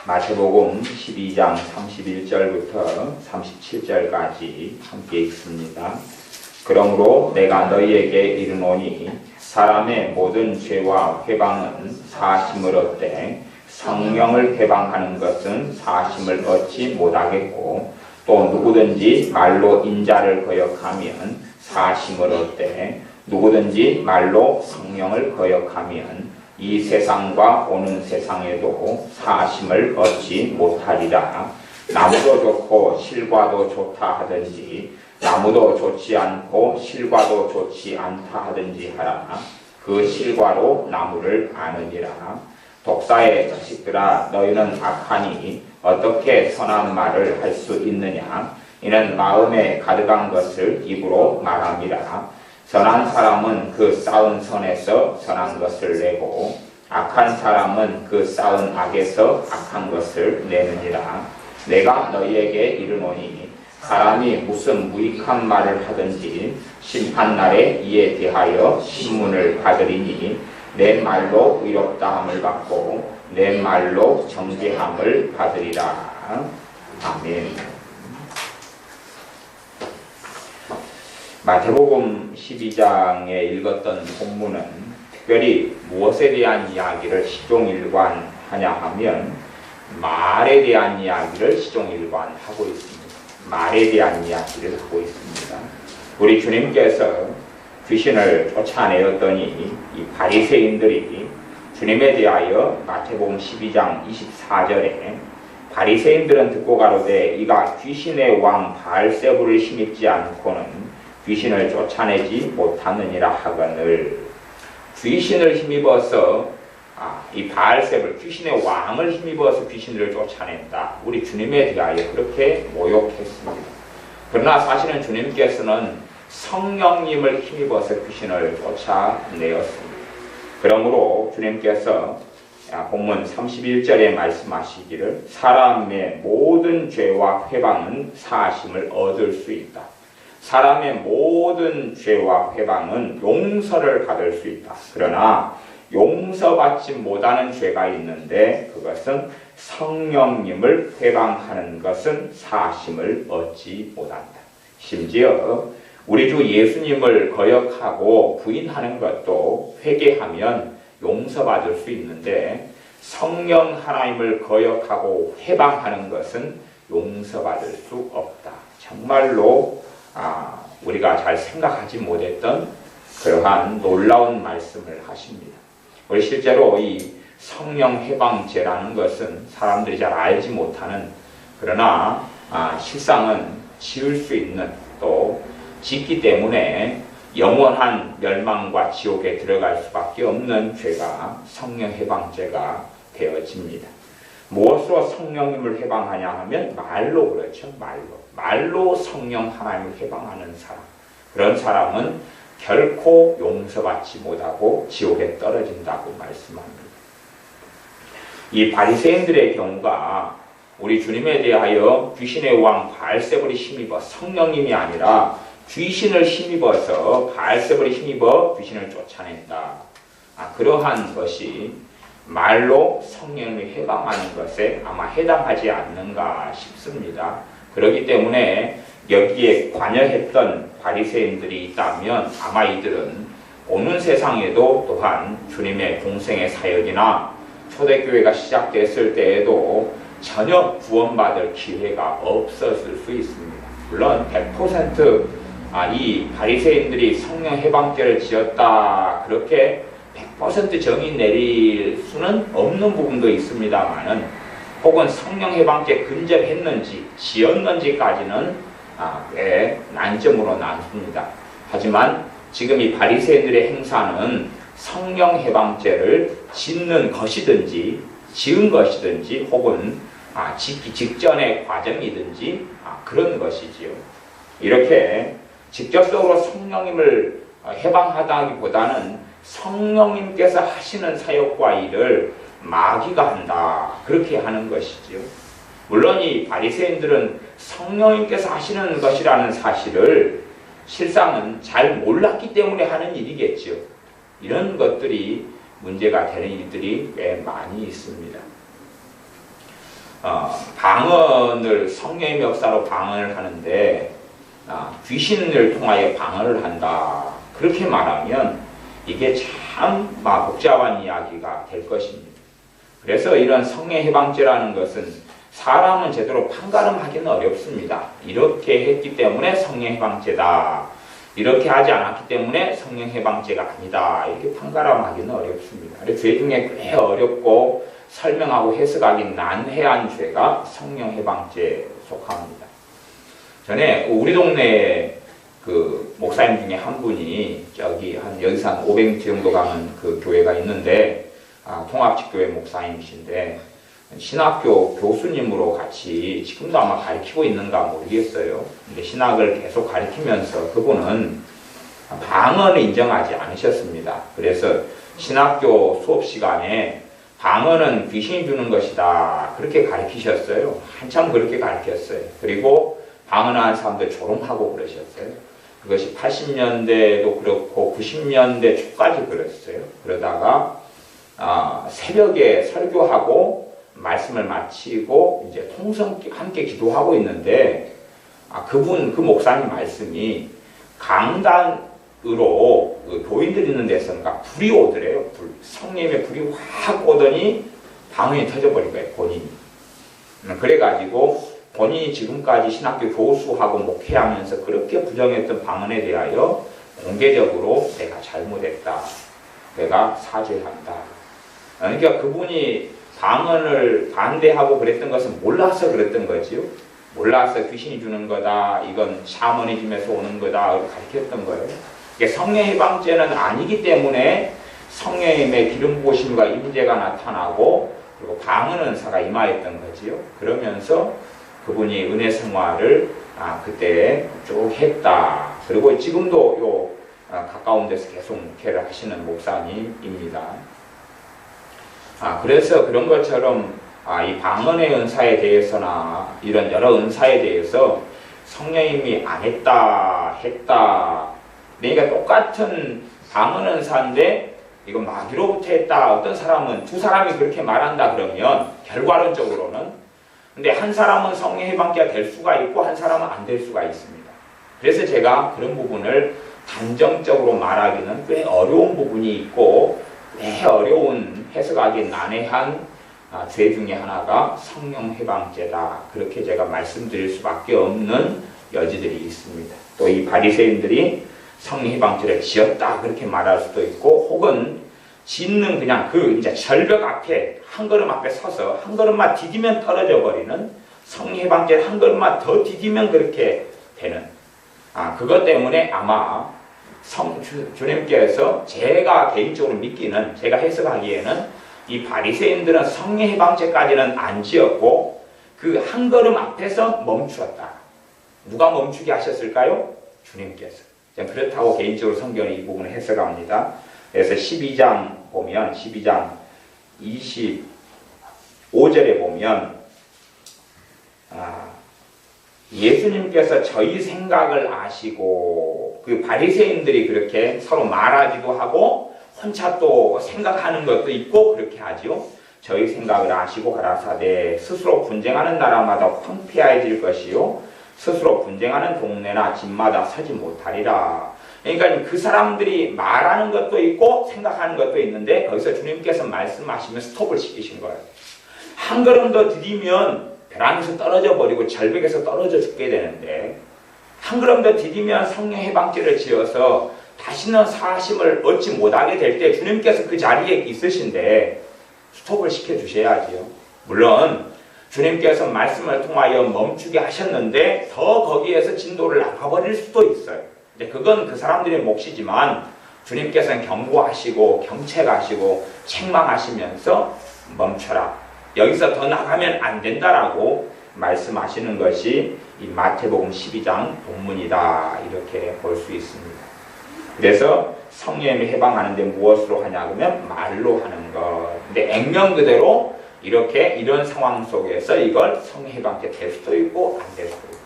마태복음 12장 31절부터 37절까지 함께 읽습니다. 그러므로 내가 너희에게 이르노니 사람의 모든 죄와 회방은 사심을 얻되 성령을 회방하는 것은 사심을 얻지 못하겠고 또 누구든지 말로 인자를 거역하면 사심을 얻되 누구든지 말로 성령을 거역하면 이 세상과 오는 세상에도 사심을 얻지 못하리라. 나무도 좋고 실과도 좋다 하든지 나무도 좋지 않고 실과도 좋지 않다 하든지 하라. 그 실과로 나무를 아느니라. 독사의 자식들아 너희는 악하니 어떻게 선한 말을 할 수 있느냐. 이는 마음에 가득한 것을 입으로 말함이라. 선한 사람은 그 쌓은 선에서 선한 것을 내고 악한 사람은 그 쌓은 악에서 악한 것을 내느니라. 내가 너희에게 이르노니 사람이 무슨 무익한 말을 하든지 심판날에 이에 대하여 신문을 받으리니 내 말로 의롭다함을 받고 내 말로 정죄함을 받으리라. 아멘. 마태복음 12장에 읽었던 본문은 특별히 무엇에 대한 이야기를 시종일관하냐 하면 말에 대한 이야기를 시종일관하고 있습니다. 말에 대한 이야기를 하고 있습니다. 우리 주님께서 귀신을 쫓아내었더니 이 바리새인들이 주님에 대하여 마태복음 12장 24절에 바리새인들은 듣고 가로되 이가 귀신의 왕 바알세불을 힘입지 않고는 귀신을 쫓아내지 못하느니라 하거늘. 귀신을 힘입어서 이 바알세불 귀신의 왕을 힘입어서 귀신들을 쫓아낸다. 우리 주님에 대하여 그렇게 모욕했습니다. 그러나 사실은 주님께서는 성령님을 힘입어서 귀신을 쫓아내었습니다. 그러므로 주님께서 본문 31절에 말씀하시기를 사람의 모든 죄와 회방은 사하심을 얻을 수 있다. 사람의 모든 죄와 회방은 용서를 받을 수 있다. 그러나 용서받지 못하는 죄가 있는데 그것은 성령님을 회방하는 것은 사심을 얻지 못한다. 심지어 우리 주 예수님을 거역하고 부인하는 것도 회개하면 용서받을 수 있는데 성령 하나님을 거역하고 회방하는 것은 용서받을 수 없다. 정말로 우리가 잘 생각하지 못했던 그러한 놀라운 말씀을 하십니다. 우리 실제로 이 성령 해방죄라는 것은 사람들이 잘 알지 못하는 그러나 실상은 지을 수 있는 또 짓기 때문에 영원한 멸망과 지옥에 들어갈 수밖에 없는 죄가 성령 해방죄가 되어집니다. 무엇으로 성령님을 해방하냐 하면 말로 그렇죠. 말로 성령 하나님을 해방하는 사람. 그런 사람은 결코 용서받지 못하고 지옥에 떨어진다고 말씀합니다. 이 바리새인들의 경우가 우리 주님에 대하여 귀신의 왕 바알세불이 힘입어 성령님이 아니라 귀신을 힘입어서 바알세불이 힘입어 귀신을 쫓아낸다. 그러한 것이 말로 성령을 해방하는 것에 아마 해당하지 않는가 싶습니다. 그렇기 때문에 여기에 관여했던 바리새인들이 있다면 아마 이들은 오는 세상에도 또한 주님의 공생의 사역이나 초대교회가 시작됐을 때에도 전혀 구원받을 기회가 없었을 수 있습니다. 물론 100% 이 바리새인들이 성령 해방죄를 지었다 그렇게 100% 정의 내릴 수는 없는 부분도 있습니다만은 혹은 성령 해방죄 근접했는지 지었는지까지는 꽤 난점으로 나눕니다. 하지만 지금 이 바리새인들의 행사는 성령 해방죄를 짓는 것이든지 지은 것이든지 혹은 짓기 직전의 과정이든지 그런 것이지요. 이렇게 직접적으로 성령님을 해방하다기보다는 성령님께서 하시는 사역과 일을 마귀가 한다. 그렇게 하는 것이지요. 물론 이 바리새인들은 성령님께서 하시는 것이라는 사실을 실상은 잘 몰랐기 때문에 하는 일이겠죠. 이런 것들이 문제가 되는 일들이 꽤 많이 있습니다. 방언을 성령의 역사로 방언을 하는데 귀신을 통하여 방언을 한다. 그렇게 말하면 이게 참 복잡한 이야기가 될 것입니다. 그래서 이런 성령 해방죄라는 것은 사람은 제대로 판가름하기는 어렵습니다. 이렇게 했기 때문에 성령 해방죄다. 이렇게 하지 않았기 때문에 성령 해방죄가 아니다. 이렇게 판가름하기는 어렵습니다. 죄 중에 꽤 어렵고 설명하고 해석하기 난해한 죄가 성령 해방죄에 속합니다. 전에 우리 동네에 그 목사님 중에 한 분이 여기서 한 500m 정도 가는 그 교회가 있는데 통합직교회 목사님이신데 신학교 교수님으로 같이 지금도 아마 가르치고 있는가 모르겠어요. 근데 신학을 계속 가르치면서 그분은 방언을 인정하지 않으셨습니다. 그래서 신학교 수업 시간에 방언은 귀신이 주는 것이다. 그렇게 가르치셨어요. 한참 그렇게 가르쳤어요. 그리고 방언하는 사람들 조롱하고 그러셨어요. 그것이 80년대도 그렇고 90년대 초까지 그랬어요. 그러다가 새벽에 설교하고 말씀을 마치고 이제 통성 함께 기도하고 있는데 그 목사님 말씀이 강단으로 교인들 있는 데서인가 불이 오더래요. 성령의 불이 확 오더니 방언이 터져버린 거예요. 본인이. 그래가지고 본인이 지금까지 신학교 교수하고 목회하면서 그렇게 부정했던 방언에 대하여 공개적으로 내가 잘못했다. 내가 사죄한다. 그러니까 그분이 방언을 반대하고 그랬던 것은 몰라서 그랬던 거지요. 몰라서 귀신이 주는 거다. 이건 샤머니즘에서 오는 거다. 가르쳤던 거예요. 성령 해방죄는 아니기 때문에 성령님의 기름 부으심과 임재가 나타나고 그리고 방언 은사가 임하였던 거지요. 그러면서 그분이 은혜 생활을 그때 쭉 했다. 그리고 지금도 가까운 데서 계속 목회를 하시는 목사님입니다. 그래서 그런 것처럼 이 방언의 은사에 대해서나 이런 여러 은사에 대해서 성령님이 안 했다, 했다. 그러니까 똑같은 방언 은사인데 이건 마귀로부터 했다. 어떤 사람은 두 사람이 그렇게 말한다 그러면 결과론적으로는 근데 한 사람은 성령 해방죄가 될 수가 있고 한 사람은 안 될 수가 있습니다. 그래서 제가 그런 부분을 단정적으로 말하기는 꽤 어려운 부분이 있고 꽤 어려운 해석하기 난해한 죄 중에 하나가 성령 해방죄다. 그렇게 제가 말씀드릴 수밖에 없는 여지들이 있습니다. 또 이 바리새인들이 성령 해방죄를 지었다 그렇게 말할 수도 있고 혹은 짓는 그냥 이제 절벽 앞에 한 걸음 앞에 서서 한 걸음만 디디면 떨어져 버리는 성령 해방죄를 한 걸음만 더 디디면 그렇게 되는 그것 때문에 아마 주님께서 제가 개인적으로 믿기는 제가 해석하기에는 이 바리새인들은 성령 해방죄까지는 안 지었고 그 한 걸음 앞에서 멈추었다. 누가 멈추게 하셨을까요? 주님께서. 그렇다고 개인적으로 성경은 이 부분을 해석합니다. 그래서 12장 보면 12장 25절에 보면 예수님께서 저희 생각을 아시고 그 바리새인들이 그렇게 서로 말하기도 하고 혼자 또 생각하는 것도 있고 그렇게 하지요. 저희 생각을 아시고 가라사대 스스로 분쟁하는 나라마다 황폐해질 것이요 스스로 분쟁하는 동네나 집마다 서지 못하리라. 그러니까 그 사람들이 말하는 것도 있고 생각하는 것도 있는데 거기서 주님께서 말씀하시면 스톱을 시키신 거예요. 한 걸음 더 디디면 벼랑에서 떨어져 버리고 절벽에서 떨어져 죽게 되는데 한 걸음 더 디디면 성령 해방죄를 지어서 다시는 사심을 얻지 못하게 될 때 주님께서 그 자리에 있으신데 스톱을 시켜주셔야지요. 물론 주님께서 말씀을 통하여 멈추게 하셨는데 더 거기에서 진도를 나가버릴 수도 있어요. 그건 그 사람들의 몫이지만 주님께서는 경고하시고 경책하시고 책망하시면서 멈춰라. 여기서 더 나가면 안 된다라고 말씀하시는 것이 이 마태복음 12장 본문이다. 이렇게 볼 수 있습니다. 그래서 성령님이 해방하는데 무엇으로 하냐 그러면 말로 하는 것. 근데 액면 그대로 이런 상황 속에서 이걸 성령 해방죄 될 수도 있고 안 될 수도 있고.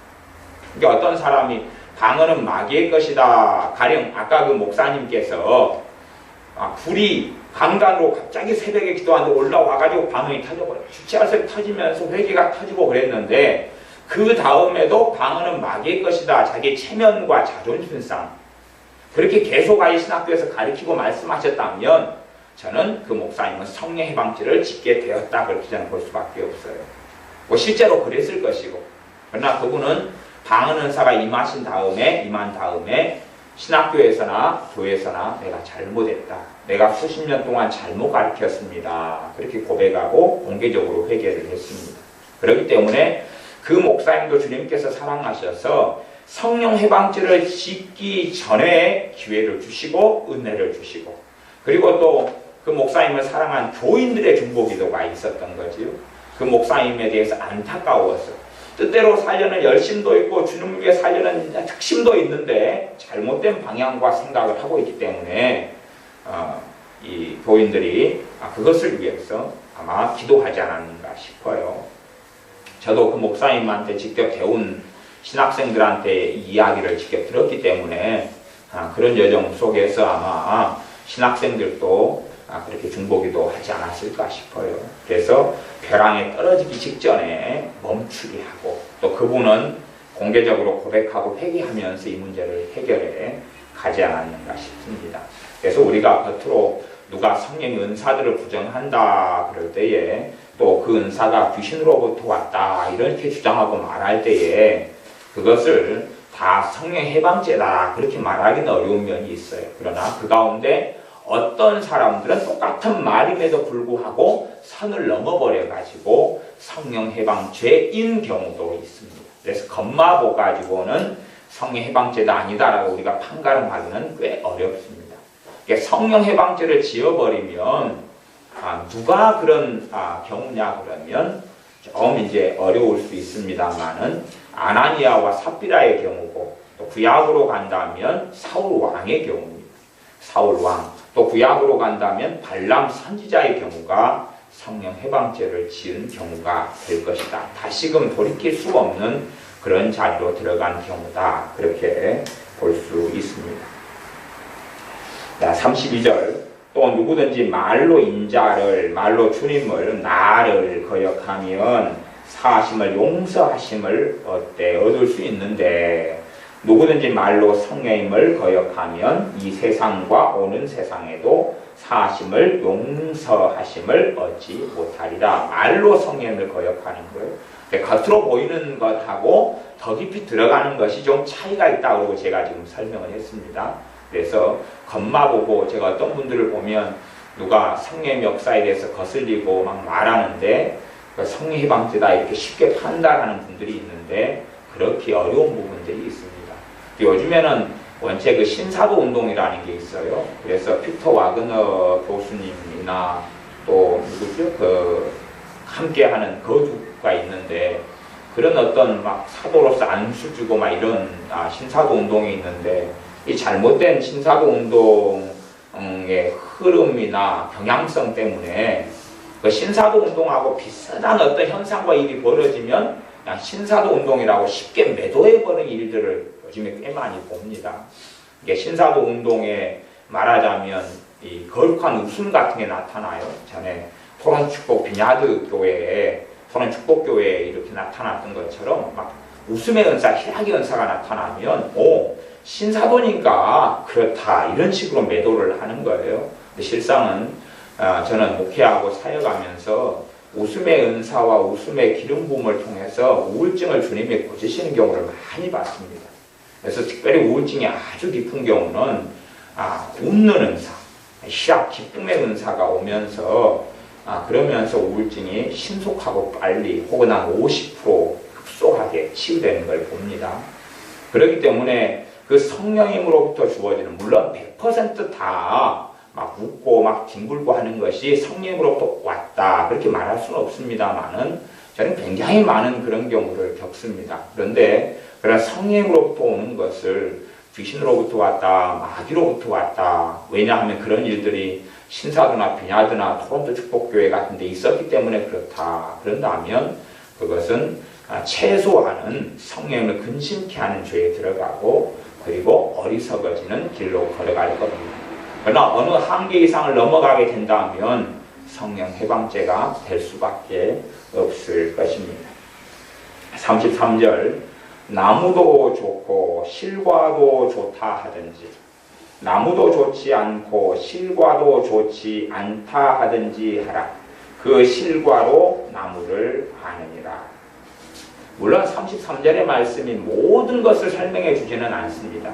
그러니까 어떤 사람이 방언은 마귀의 것이다. 가령 아까 그 목사님께서 불이 강단으로 갑자기 새벽에 기도하는데 올라와가지고 방언이 터져버려요. 주체할색 터지면서 회개가 터지고 그랬는데 그 다음에도 방언은 마귀의 것이다. 자기 체면과 자존심상 그렇게 계속 아예 신학교에서 가르치고 말씀하셨다면 저는 그 목사님은 성령 해방죄를 짓게 되었다. 그렇게 저는 볼 수밖에 없어요. 뭐 실제로 그랬을 것이고 그러나 그분은 방언 은사가 임한 다음에 신학교에서나 교회에서나 내가 잘못했다. 내가 수십 년 동안 잘못 가르쳤습니다. 그렇게 고백하고 공개적으로 회개를 했습니다. 그렇기 때문에 그 목사님도 주님께서 사랑하셔서 성령 해방죄를 짓기 전에 기회를 주시고 은혜를 주시고 그리고 또 그 목사님을 사랑한 교인들의 중보기도가 있었던 거지요. 그 목사님에 대해서 안타까워서 뜻대로 살려는 열심도 있고 주님을 위해 살려는 특심도 있는데 잘못된 방향과 생각을 하고 있기 때문에 이 교인들이 그것을 위해서 아마 기도하지 않았는가 싶어요. 저도 그 목사님한테 직접 배운 신학생들한테 이야기를 직접 들었기 때문에 그런 여정 속에서 아마 신학생들도 그렇게 중보기도 하지 않았을까 싶어요. 그래서 벼랑에 떨어지기 직전에 멈추게 하고 또 그분은 공개적으로 고백하고 회개하면서 이 문제를 해결해 가지 않았는가 싶습니다. 그래서 우리가 겉으로 누가 성령의 은사들을 부정한다 그럴 때에 또 그 은사가 귀신으로부터 왔다 이렇게 주장하고 말할 때에 그것을 다 성령 해방죄다 그렇게 말하기는 어려운 면이 있어요. 그러나 그 가운데 어떤 사람들은 똑같은 말임에도 불구하고 선을 넘어버려 가지고 성령 해방죄인 경우도 있습니다. 그래서 겉마보 가지고는 성령 해방죄가 아니다라고 우리가 판가름하기는 꽤 어렵습니다. 성령 해방죄를 지어버리면 누가 그런 경우냐 그러면 좀 이제 어려울 수 있습니다만은 아나니아와 삽비라의 경우고 또 구약으로 간다면 사울 왕의 경우입니다. 사울 왕. 또 구약으로 간다면 발람 선지자의 경우가 성령 해방죄를 지은 경우가 될 것이다. 다시금 돌이킬 수 없는 그런 자리로 들어간 경우다. 그렇게 볼 수 있습니다. 32절 또 누구든지 말로 주님을 나를 거역하면 사하심을 용서하심을 얻을 수 있는데 누구든지 말로 성령님을 거역하면 이 세상과 오는 세상에도 사하심을 용서하심을 얻지 못하리라. 말로 성령님을 거역하는 거예요. 겉으로 보이는 것하고 더 깊이 들어가는 것이 좀 차이가 있다고 제가 지금 설명을 했습니다. 그래서 겉마보고 제가 어떤 분들을 보면 누가 성령 역사에 대해서 거슬리고 막 말하는데 성령 해방죄다 이렇게 쉽게 판단하는 분들이 있는데 그렇게 어려운 부분들이 있습니다. 요즘에는 원체 그 신사도 운동이라는 게 있어요. 그래서 피터 와그너 교수님이나 또 누구죠? 그 함께하는 거주가 있는데 그런 어떤 막 사도로서 안수 주고 막 이런 신사도 운동이 있는데 이 잘못된 신사도 운동의 흐름이나 경향성 때문에 그 신사도 운동하고 비슷한 어떤 현상과 일이 벌어지면 그냥 신사도 운동이라고 쉽게 매도해버리는 일들을 요즘에 꽤 많이 봅니다. 이게 신사도 운동에 말하자면 이 거룩한 웃음 같은 게 나타나요. 전에 토론축복 비냐드 교회에 토론축복교회에 이렇게 나타났던 것처럼 막 웃음의 은사, 희락의 은사가 나타나면 신사도니까 그렇다 이런 식으로 매도를 하는 거예요. 근데 실상은 저는 목회하고 사역하면서 웃음의 은사와 웃음의 기름 부음을 통해서 우울증을 주님이 고치시는 경우를 많이 봤습니다. 그래서 특별히 우울증이 아주 깊은 경우는 웃는 은사, 희락, 기쁨의 은사가 오면서 그러면서 우울증이 신속하고 빨리 혹은 한 50% 급속하게 치유되는 걸 봅니다. 그렇기 때문에 그 성령님으로부터 주어지는 물론 100% 다 막 웃고 막 뒹굴고 하는 것이 성령으로부터 왔다 그렇게 말할 수는 없습니다만은 저는 굉장히 많은 그런 경우를 겪습니다. 그런데 그런 성령으로부터 오는 것을 귀신으로부터 왔다, 마귀로부터 왔다. 왜냐하면 그런 일들이 신사도나 비냐드나 토론토 축복교회 같은 데 있었기 때문에 그렇다. 그런다면 그것은 최소한은 성령을 근심케 하는 죄에 들어가고 그리고 어리석어지는 길로 걸어갈 겁니다. 그러나 어느 한계 이상을 넘어가게 된다면 성령 해방죄가 될 수밖에 없을 것입니다. 33절 나무도 좋고 실과도 좋다 하든지 나무도 좋지 않고 실과도 좋지 않다 하든지 하라. 그 실과로 나무를 아느니라. 물론 33절의 말씀이 모든 것을 설명해 주지는 않습니다.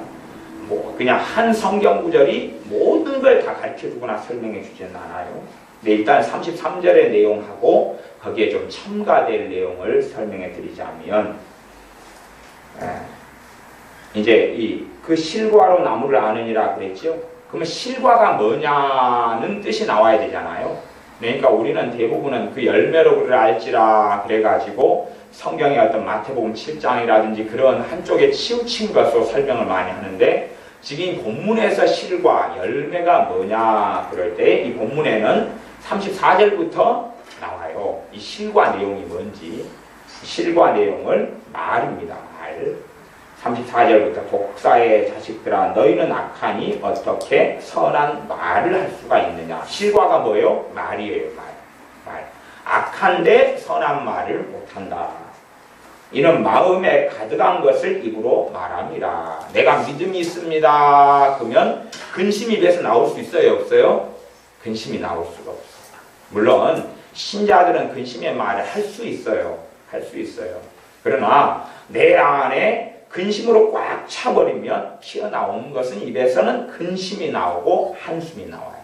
그냥 한 성경 구절이 모든 걸 다 가르쳐 주거나 설명해 주지는 않아요. 근데 일단 33절의 내용하고 거기에 좀 첨가될 내용을 설명해 드리자면, 이제 그 실과로 나무를 아느니라 그랬죠. 그러면 실과가 뭐냐는 뜻이 나와야 되잖아요. 그러니까 우리는 대부분은 그 열매로 그를 알지라 그래가지고 성경의 어떤 마태복음 7장이라든지 그런 한쪽에 치우친 것으로 설명을 많이 하는데, 지금 이 본문에서 실과 열매가 뭐냐 그럴 때 이 본문에는 34절부터 나와요. 이 실과 내용이 뭔지. 실과 내용을 말입니다. 말. 34절부터 독사의 자식들아 너희는 악하니 어떻게 선한 말을 할 수가 있느냐. 실과가 뭐예요? 말이에요. 말. 악한데 선한 말을 못한다. 이는 마음에 가득한 것을 입으로 말함이라. 내가 믿음이 있습니다. 그러면 근심이 입에서 나올 수 있어요? 없어요? 근심이 나올 수가 없어요. 물론 신자들은 근심의 말을 할 수 있어요. 할 수 있어요. 그러나 내 안에 근심으로 꽉 차버리면 튀어나오는 것은 입에서는 근심이 나오고 한숨이 나와요.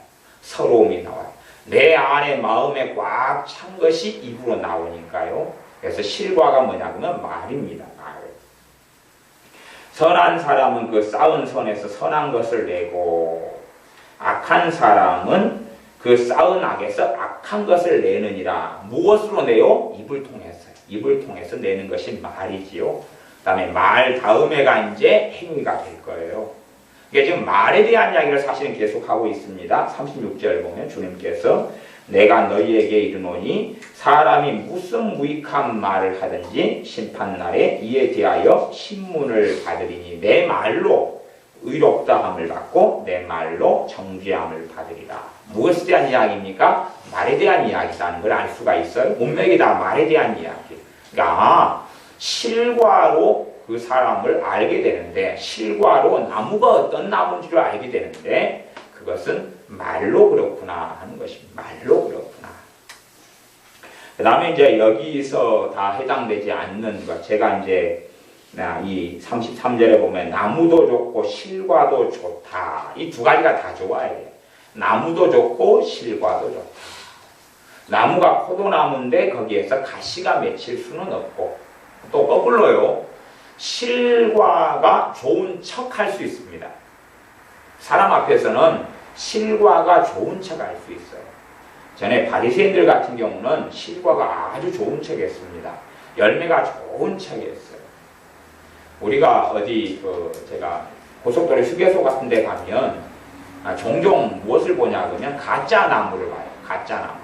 서러움이 나와요. 내 안에 마음에 꽉 찬 것이 입으로 나오니까요. 그래서 실과가 뭐냐면 말입니다. 말. 선한 사람은 그 쌓은 선에서 선한 것을 내고 악한 사람은 그 쌓은 악에서 악한 것을 내느니라. 무엇으로 내요? 입을 통해서요. 입을 통해서 내는 것이 말이지요. 그 다음에 말 다음에가 이제 행위가 될 거예요. 이게 지금 말에 대한 이야기를 사실은 계속하고 있습니다. 36절 보면 주님께서 내가 너희에게 이르노니 사람이 무슨 무익한 말을 하든지 심판날에 이에 대하여 신문을 받으리니 내 말로 의롭다함을 받고 내 말로 정죄함을 받으리라. 무엇에 대한 이야기입니까? 말에 대한 이야기라는 걸 알 수가 있어요. 운명이 다 말에 대한 이야기. 그러니까 실과로 그 사람을 알게 되는데, 실과로 나무가 어떤 나무인지를 알게 되는데, 그것은 말로 그렇구나 하는 것입니다. 말로 그렇구나. 그 다음에 이제 여기서 다 해당되지 않는 것. 제가 이제 이 33절에 보면 나무도 좋고 실과도 좋다. 이 두 가지가 다 좋아야 돼요. 나무도 좋고 실과도 좋다. 나무가 포도나무인데 거기에서 가시가 맺힐 수는 없고, 또 거꾸로요. 실과가 좋은 척 할 수 있습니다. 사람 앞에서는 실과가 좋은 척 할 수 있어요. 전에 바리새인들 같은 경우는 실과가 아주 좋은 척 했습니다. 열매가 좋은 척 했어요. 우리가 어디 제가 고속도로 휴게소 같은 데 가면 종종 무엇을 보냐 그러면 가짜 나무를 봐요. 가짜 나무.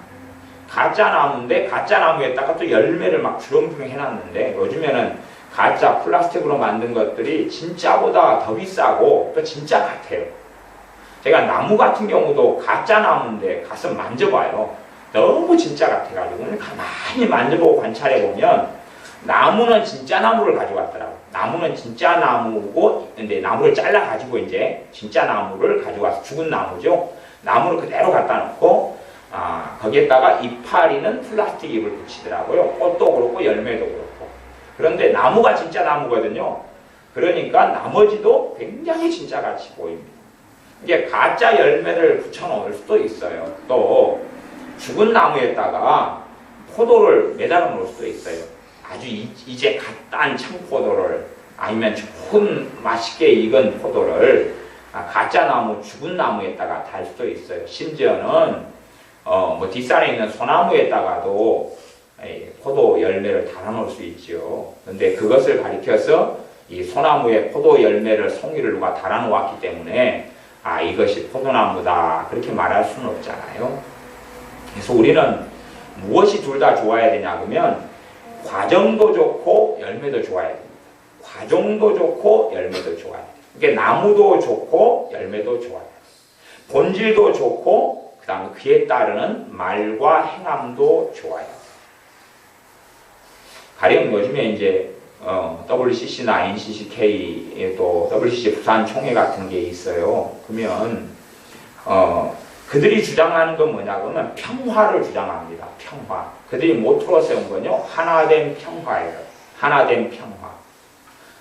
가짜 나무인데 가짜 나무에다가 또 열매를 막 주렁주렁 해놨는데, 요즘에는 가짜 플라스틱으로 만든 것들이 진짜보다 더 비싸고 또 진짜 같아요. 제가 나무 같은 경우도 가짜 나무인데 가서 만져봐요. 너무 진짜 같아가지고 가만히 만져보고 관찰해보면 나무는 진짜 나무를 가져왔더라고요. 나무는 진짜 나무고, 근데 나무를 잘라가지고 이제 진짜 나무를 가져와서, 죽은 나무죠. 나무를 그대로 갖다 놓고 거기에다가 이파리는 플라스틱 잎을 붙이더라고요. 꽃도 그렇고 열매도 그렇고. 그런데 나무가 진짜 나무거든요. 그러니까 나머지도 굉장히 진짜같이 보입니다. 이게 가짜 열매를 붙여놓을 수도 있어요. 또 죽은 나무에다가 포도를 매달아 놓을 수도 있어요. 아주 이제 갓 딴 청포도를, 아니면 좋은 맛있게 익은 포도를 가짜 나무, 죽은 나무에다가 달 수도 있어요. 심지어는 뒷산에 있는 소나무에다가도 포도 열매를 달아놓을 수 있죠. 그런데 그것을 가리켜서 이 소나무에 포도 열매를, 송이를 누가 달아놓았기 때문에 이것이 포도나무다 그렇게 말할 수는 없잖아요. 그래서 우리는 무엇이 둘 다 좋아야 되냐 그러면 과정도 좋고 열매도 좋아야 됩니다. 과정도 좋고 열매도 좋아야 돼요. 그러니까 나무도 좋고 열매도 좋아야 돼요. 본질도 좋고 그 다음에 그에 따르는 말과 행함도 좋아요. 가령 요즘에 이제 WCC나 NCCK 또 WCC 부산 총회 같은 게 있어요. 그러면 그들이 주장하는 건 뭐냐 그러면 평화를 주장합니다. 평화. 그들이 모토로 세운 건요. 하나된 평화예요. 하나된 평화.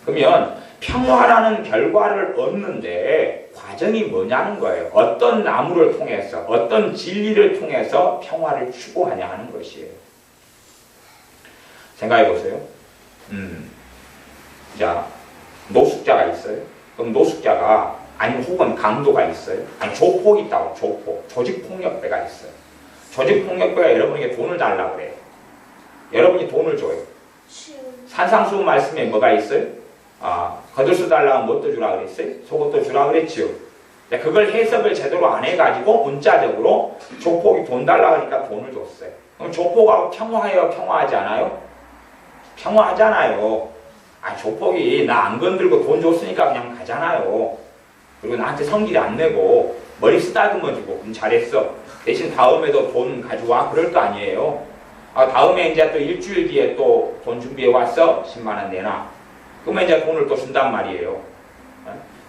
그러면 평화라는 결과를 얻는데 과정이 뭐냐는 거예요. 어떤 나무를 통해서 어떤 진리를 통해서 평화를 추구하냐 하는 것이에요. 생각해 보세요. 자, 노숙자가 있어요. 그럼 노숙자가 아니면 혹은 강도가 있어요. 아니 조폭이 있다고. 조폭. 조직폭력배가 있어요. 조직폭력배가 여러분에게 돈을 달라고 그래요. 여러분이 돈을 줘요. 산상수훈 말씀에 뭐가 있어요? 겉옷을 달라면 뭣도 주라 그랬어요? 속옷도 주라 그랬지요. 그걸 해석을 제대로 안 해가지고 문자적으로 조폭이 돈 달라고 하니까 돈을 줬어요. 그럼 조폭하고 평화해요? 평화하지 않아요? 평화하잖아요. 조폭이 나 안 건들고 돈 줬으니까 그냥 가잖아요. 그리고 나한테 성질 안 내고 머리 쓰다듬어 주고 그럼 잘했어. 대신 다음에도 돈 가져와 그럴 거 아니에요. 다음에 이제 또 일주일 뒤에 또 돈 준비해 왔어. 10만 원 내놔. 그러면 이제 돈을 또 준단 말이에요.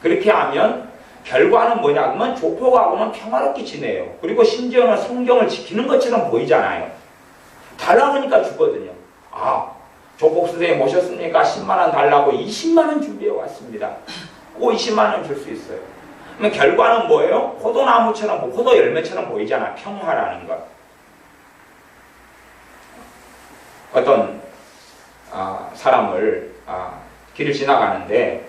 그렇게 하면 결과는 뭐냐 그러면 조폭하고는 평화롭게 지내요. 그리고 심지어는 성경을 지키는 것처럼 보이잖아요. 달라고 하니까 주거든요. 조폭 선생님 모셨으니까 10만 원 달라고 20만 원 준비해 왔습니다. 꼭 20만 원 줄 수 있어요. 그러면 결과는 뭐예요? 포도나무처럼, 포도 열매처럼 보이잖아. 평화라는 것. 어떤 사람을 길을 지나가는데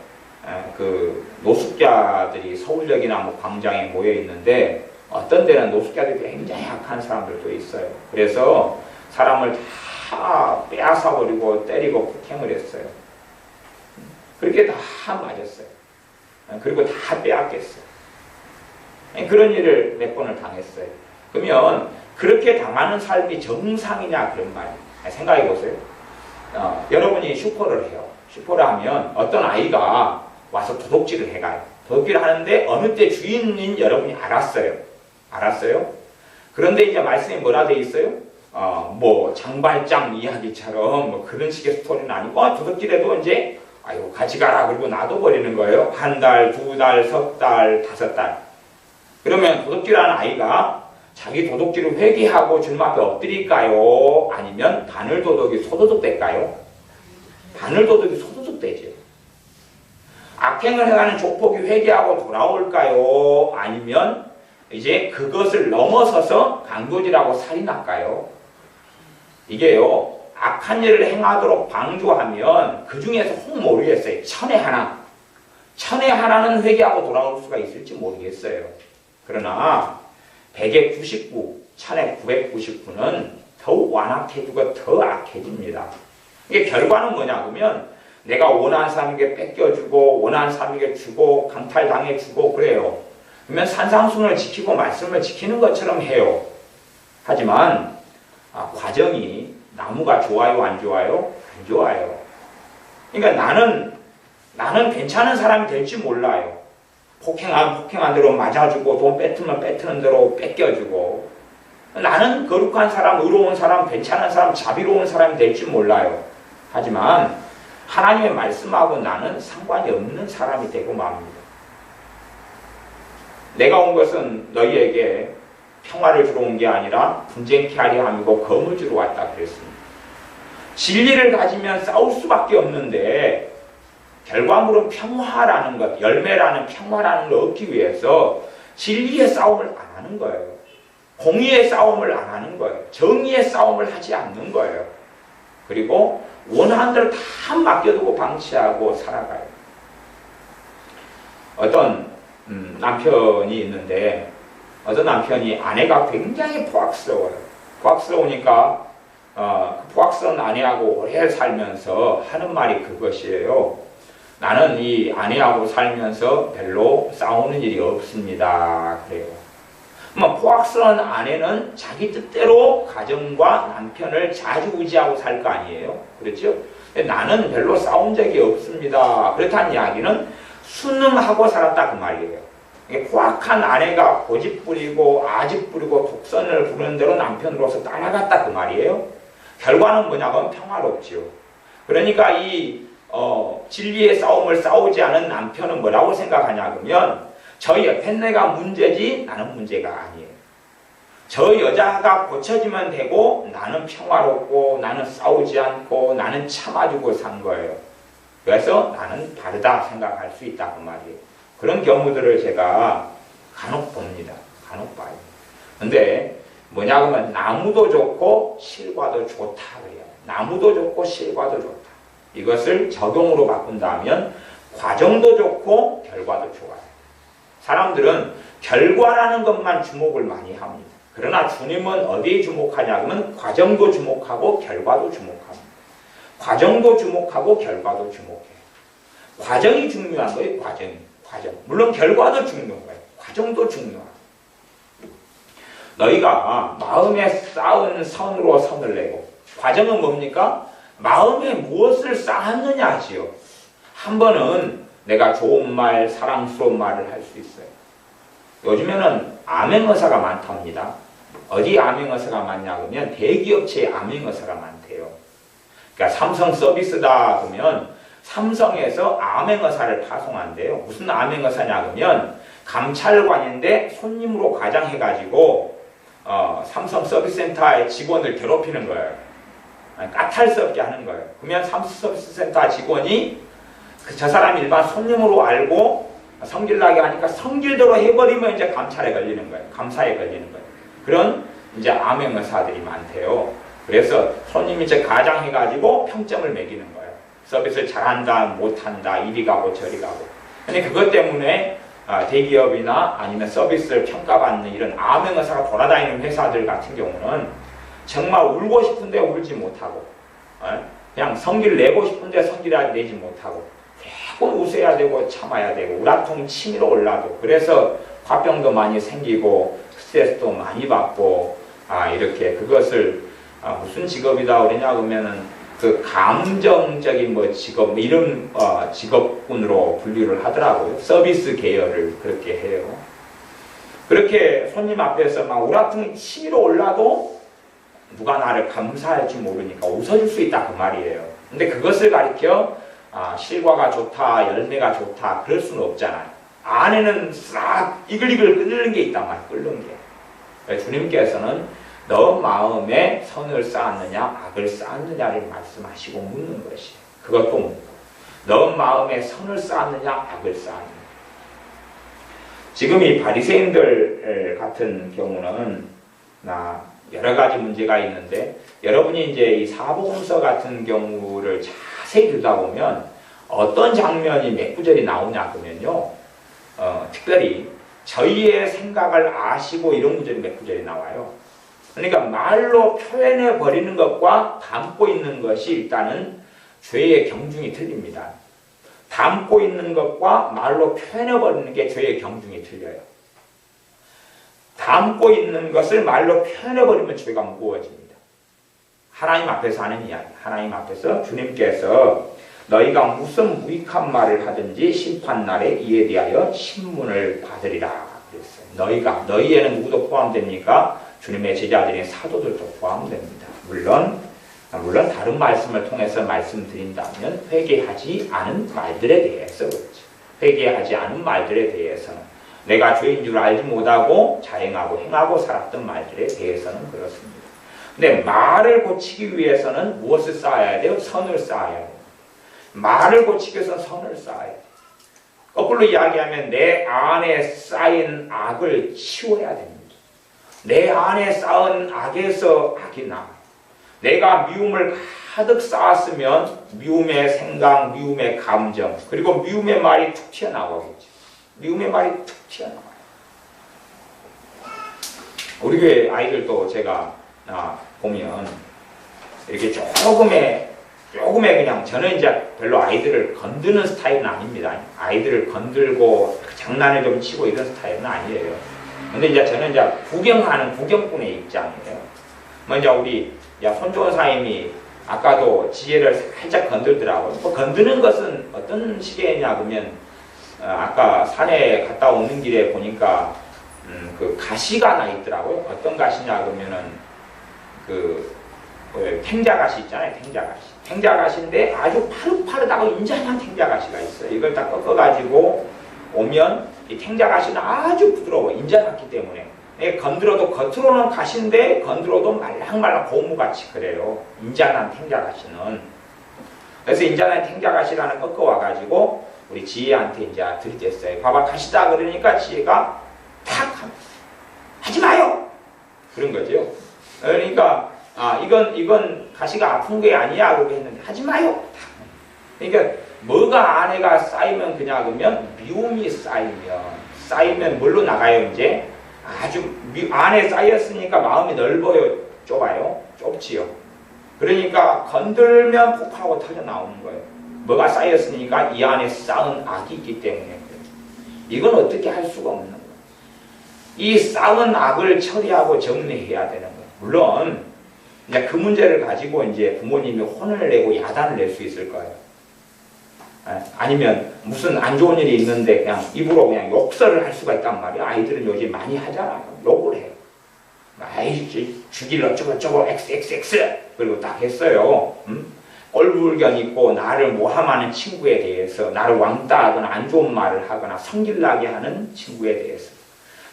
그 노숙자들이 서울역이나 뭐 광장에 모여 있는데 어떤 데는 노숙자들이 굉장히 약한 사람들도 있어요. 그래서 사람을 다 빼앗아버리고 때리고 폭행을 했어요. 그렇게 다 맞았어요. 그리고 다 빼앗겼어요. 그런 일을 몇 번을 당했어요. 그러면 그렇게 당하는 삶이 정상이냐 그런 말 생각해 보세요. 여러분이 슈퍼를 해요. 슈퍼를 하면 어떤 아이가 와서 도둑질을 해가요. 도둑질을 하는데 어느 때 주인인 여러분이 알았어요. 알았어요? 그런데 이제 말씀에 뭐라 돼 있어요? 뭐 장발장 이야기처럼 뭐 그런 식의 스토리는 아니고 도둑질해도 이제 아이고 같이 가라 그리고 놔둬버리는 거예요. 한 달, 두 달, 석 달, 5달. 그러면 도둑질하는 아이가 자기 도둑질을 회개하고 주님 앞에 엎드릴까요? 아니면 바늘도둑이 소도둑 될까요? 바늘도둑이 소도둑 되죠. 악행을 해가는 조폭이 회개하고 돌아올까요? 아니면 이제 그것을 넘어서서 강도질하고 살인할까요? 이게요. 악한 일을 행하도록 방조하면 그 중에서 혹 모르겠어요. 천에 하나는 회개하고 돌아올 수가 있을지 모르겠어요. 그러나 100에 99, 1000에 999는 더욱 완악해지고 더 악해집니다. 이게 결과는 뭐냐 그러면 내가 원하는 사람에게 뺏겨주고 원하는 사람에게 주고 강탈당해주고 그래요. 그러면 산상순을 지키고 말씀을 지키는 것처럼 해요. 하지만 과정이 나무가 좋아요 안 좋아요? 안 좋아요. 그러니까 나는 괜찮은 사람이 될지 몰라요. 폭행한 대로 맞아주고 돈 뺏으면 뺏는 대로 뺏겨주고 나는 거룩한 사람, 의로운 사람, 괜찮은 사람, 자비로운 사람이 될지 몰라요. 하지만 하나님의 말씀하고 나는 상관이 없는 사람이 되고 맙니다. 내가 온 것은 너희에게 평화를 주러 온 게 아니라 분쟁케 하려 함이고 검을 주러 왔다 그랬습니다. 진리를 가지면 싸울 수밖에 없는데 결과물은 평화라는 것, 열매라는 평화라는 걸 얻기 위해서 진리의 싸움을 안 하는 거예요. 공의의 싸움을 안 하는 거예요. 정의의 싸움을 하지 않는 거예요. 그리고 원하는 대로 다 맡겨두고 방치하고 살아가요. 어떤 남편이 있는데 어떤 남편이 아내가 굉장히 포악스러워요. 포악스러우니까 포악스러운 아내하고 오래 살면서 하는 말이 그것이에요. 나는 이 아내하고 살면서 별로 싸우는 일이 없습니다. 그래요. 포악스러운 아내는 자기 뜻대로 가정과 남편을 좌지우지하고 살 거 아니에요. 그렇죠? 나는 별로 싸운 적이 없습니다. 그렇다는 이야기는 순응하고 살았다 그 말이에요. 이게 포악한 아내가 고집 부리고 아집 부리고 독선을 부르는 대로 남편으로서 따라갔다 그 말이에요. 결과는 뭐냐면 평화롭지요. 그러니까 이 진리의 싸움을 싸우지 않은 남편은 뭐라고 생각하냐 그러면 저 옆에 내가 문제지 나는 문제가 아니에요. 저 여자가 고쳐지면 되고 나는 평화롭고 나는 싸우지 않고 나는 참아주고 산 거예요. 그래서 나는 다르다 생각할 수 있다 그 말이에요. 그런 경우들을 제가 간혹 봅니다. 간혹 봐요. 근데 뭐냐 그러면 나무도 좋고 실과도 좋다 그래요. 나무도 좋고 실과도 좋다. 이것을 적용으로 바꾼다면 과정도 좋고 결과도 좋아요. 사람들은 결과라는 것만 주목을 많이 합니다. 그러나 주님은 어디에 주목하냐 그러면 과정도 주목하고 결과도 주목합니다. 과정도 주목하고 결과도 주목해요. 과정이 중요한 거예요. 과정. 물론 결과도 중요한 거예요. 과정도 중요하고. 너희가 마음에 쌓은 선으로 선을 내고 과정은 뭡니까? 마음에 무엇을 쌓았느냐 하지요. 한 번은 내가 좋은 말, 사랑스러운 말을 할 수 있어요. 요즘에는 암행어사가 많답니다. 어디 암행어사가 많냐 그러면 대기업체에 암행어사가 많대요. 그러니까 삼성 서비스다 그러면 삼성에서 암행어사를 파송한대요. 무슨 암행어사냐 그러면 감찰관인데 손님으로 과장해가지고 삼성 서비스센터의 직원을 괴롭히는 거예요. 까탈스럽게 하는 거예요. 그러면 삼성 서비스센터 직원이 저 사람이 일반 손님으로 알고 성질나게 하니까 성질대로 해버리면 이제 감찰에 걸리는 거예요. 감사에 걸리는 거예요. 그런 이제 암행어사들이 많대요. 그래서 손님이 이제 가장해가지고 평점을 매기는 거예요. 서비스를 잘한다, 못한다, 이리 가고 저리 가고. 근데 그것 때문에 대기업이나 아니면 서비스를 평가받는 이런 암행어사가 돌아다니는 회사들 같은 경우는 정말 울고 싶은데 울지 못하고, 그냥 성질 내고 싶은데 성질 내지 못하고, 매번 웃어야 되고 참아야 되고 우라통 치밀어 올라도 그래서 화병도 많이 생기고 스트레스도 많이 받고 이렇게 그것을 무슨 직업이다 그러냐 그러면은 그 감정적인 뭐 직업 이런 직업군으로 분류를 하더라고요. 서비스 계열을 그렇게 해요. 그렇게 손님 앞에서 막 우라통이 치밀어 올라도 누가 나를 감사할지 모르니까 웃어줄 수 있다 그 말이에요. 근데 그것을 가리켜 실과가 좋다, 열매가 좋다 그럴 수는 없잖아요. 안에는 싹 이글이글 끓는 게 있단 말이에요. 끓는 게. 주님께서는 너 마음에 선을 쌓았느냐 악을 쌓았느냐를 말씀하시고 묻는 것이에요. 그것도 묻고 너 마음에 선을 쌓았느냐 악을 쌓았느냐. 지금 이 바리새인들 같은 경우는 여러 가지 문제가 있는데 여러분이 이제 이 사복음서 같은 경우를 자세히 듣다 보면 어떤 장면이 몇 구절이 나오냐 그러면요. 특별히 저희의 생각을 아시고 이런 구절이 몇 구절이 나와요. 그러니까 말로 표현해 버리는 것과 담고 있는 것이 일단은 죄의 경중이 틀립니다. 담고 있는 것과 말로 표현해 버리는 게 죄의 경중이 틀려요. 담고 있는 것을 말로 표현해 버리면 죄가 무거워집니다. 하나님 앞에서 하는 이야기. 하나님 앞에서 주님께서 너희가 무슨 무익한 말을 하든지 심판날에 이에 대하여 신문을 받으리라 그랬어요. 너희에는 누구도 포함됩니까? 주님의 제자들인 사도들도 포함됩니다. 물론 다른 말씀을 통해서 말씀드린다면 회개하지 않은 말들에 대해서 그렇죠. 회개하지 않은 말들에 대해서는 내가 죄인 줄 알지 못하고 자행하고 행하고 살았던 말들에 대해서는 그렇습니다. 근데 말을 고치기 위해서는 무엇을 쌓아야 돼요? 선을 쌓아야 돼요. 말을 고치기 위해서는 선을 쌓아야 돼요. 거꾸로 이야기하면 내 안에 쌓인 악을 치워야 됩니다. 내 안에 쌓은 악에서 악이 나와요. 내가 미움을 가득 쌓았으면 미움의 생각, 미움의 감정, 그리고 미움의 말이 툭 튀어나오겠죠. 미움의 말이 툭 튀어나와요. 우리 교회 아이들도 제가 보면 이렇게 조금의 그냥 저는 이제 별로 아이들을 건드는 스타일은 아닙니다. 아이들을 건들고 장난을 좀 치고 이런 스타일은 아니에요. 근데 이제 저는 이제 구경하는 구경꾼의 입장이에요. 먼저 우리 손조원 사님이 아까도 지혜를 살짝 건들더라고요. 건드는 것은 어떤 식이냐 그러면 아까 산에 갔다 오는 길에 보니까 그 가시가 나 있더라고요. 어떤 가시냐 그러면은 그 탱자가시 있잖아요. 탱자가시. 탱자가시인데 아주 파릇파릇하고 인자한 탱자가시가 있어요. 이걸 딱 꺾어가지고 오면 이 탱자가시는 아주 부드러워. 인자같기 때문에 건드려도 겉으로는 가시인데 건드려도 말랑말랑 고무같이 그래요. 인자한 탱자가시는. 그래서 인자한 탱자가시를 하나 꺾어와가지고 우리 지혜한테 이제 들이댔어요. 봐봐 가시다 그러니까 지혜가 탁 하지 마요. 그런 거죠. 그러니까 이건 가시가 아픈 게 아니야 그러고 했는데 하지 마요. 그러니까 뭐가 안에가 쌓이면 그냥 그러면 미움이 쌓이면 뭘로 나가요 이제 아주 안에 쌓였으니까 마음이 넓어요 좁아요 좁지요. 그러니까 건들면 폭하고 터져 나오는 거예요. 뭐가 쌓였으니까 이 안에 쌓은 악이 있기 때문에 이건 어떻게 할 수가 없는 거예요. 이 쌓은 악을 처리하고 정리해야 되는 거예요. 물론 이제 그 문제를 가지고 이제 부모님이 혼을 내고 야단을 낼 수 있을 거예요. 아니면 무슨 안 좋은 일이 있는데 그냥 입으로 그냥 욕설을 할 수가 있단 말이야. 아이들은 요즘 많이 하잖아. 욕을 해요. 아이 죽일 어쩌고저쩌고 XXX 그리고 딱 했어요. 꼴불견 있고 나를 모함하는 친구에 대해서 나를 왕따하거나 안 좋은 말을 하거나 성질나게 하는 친구에 대해서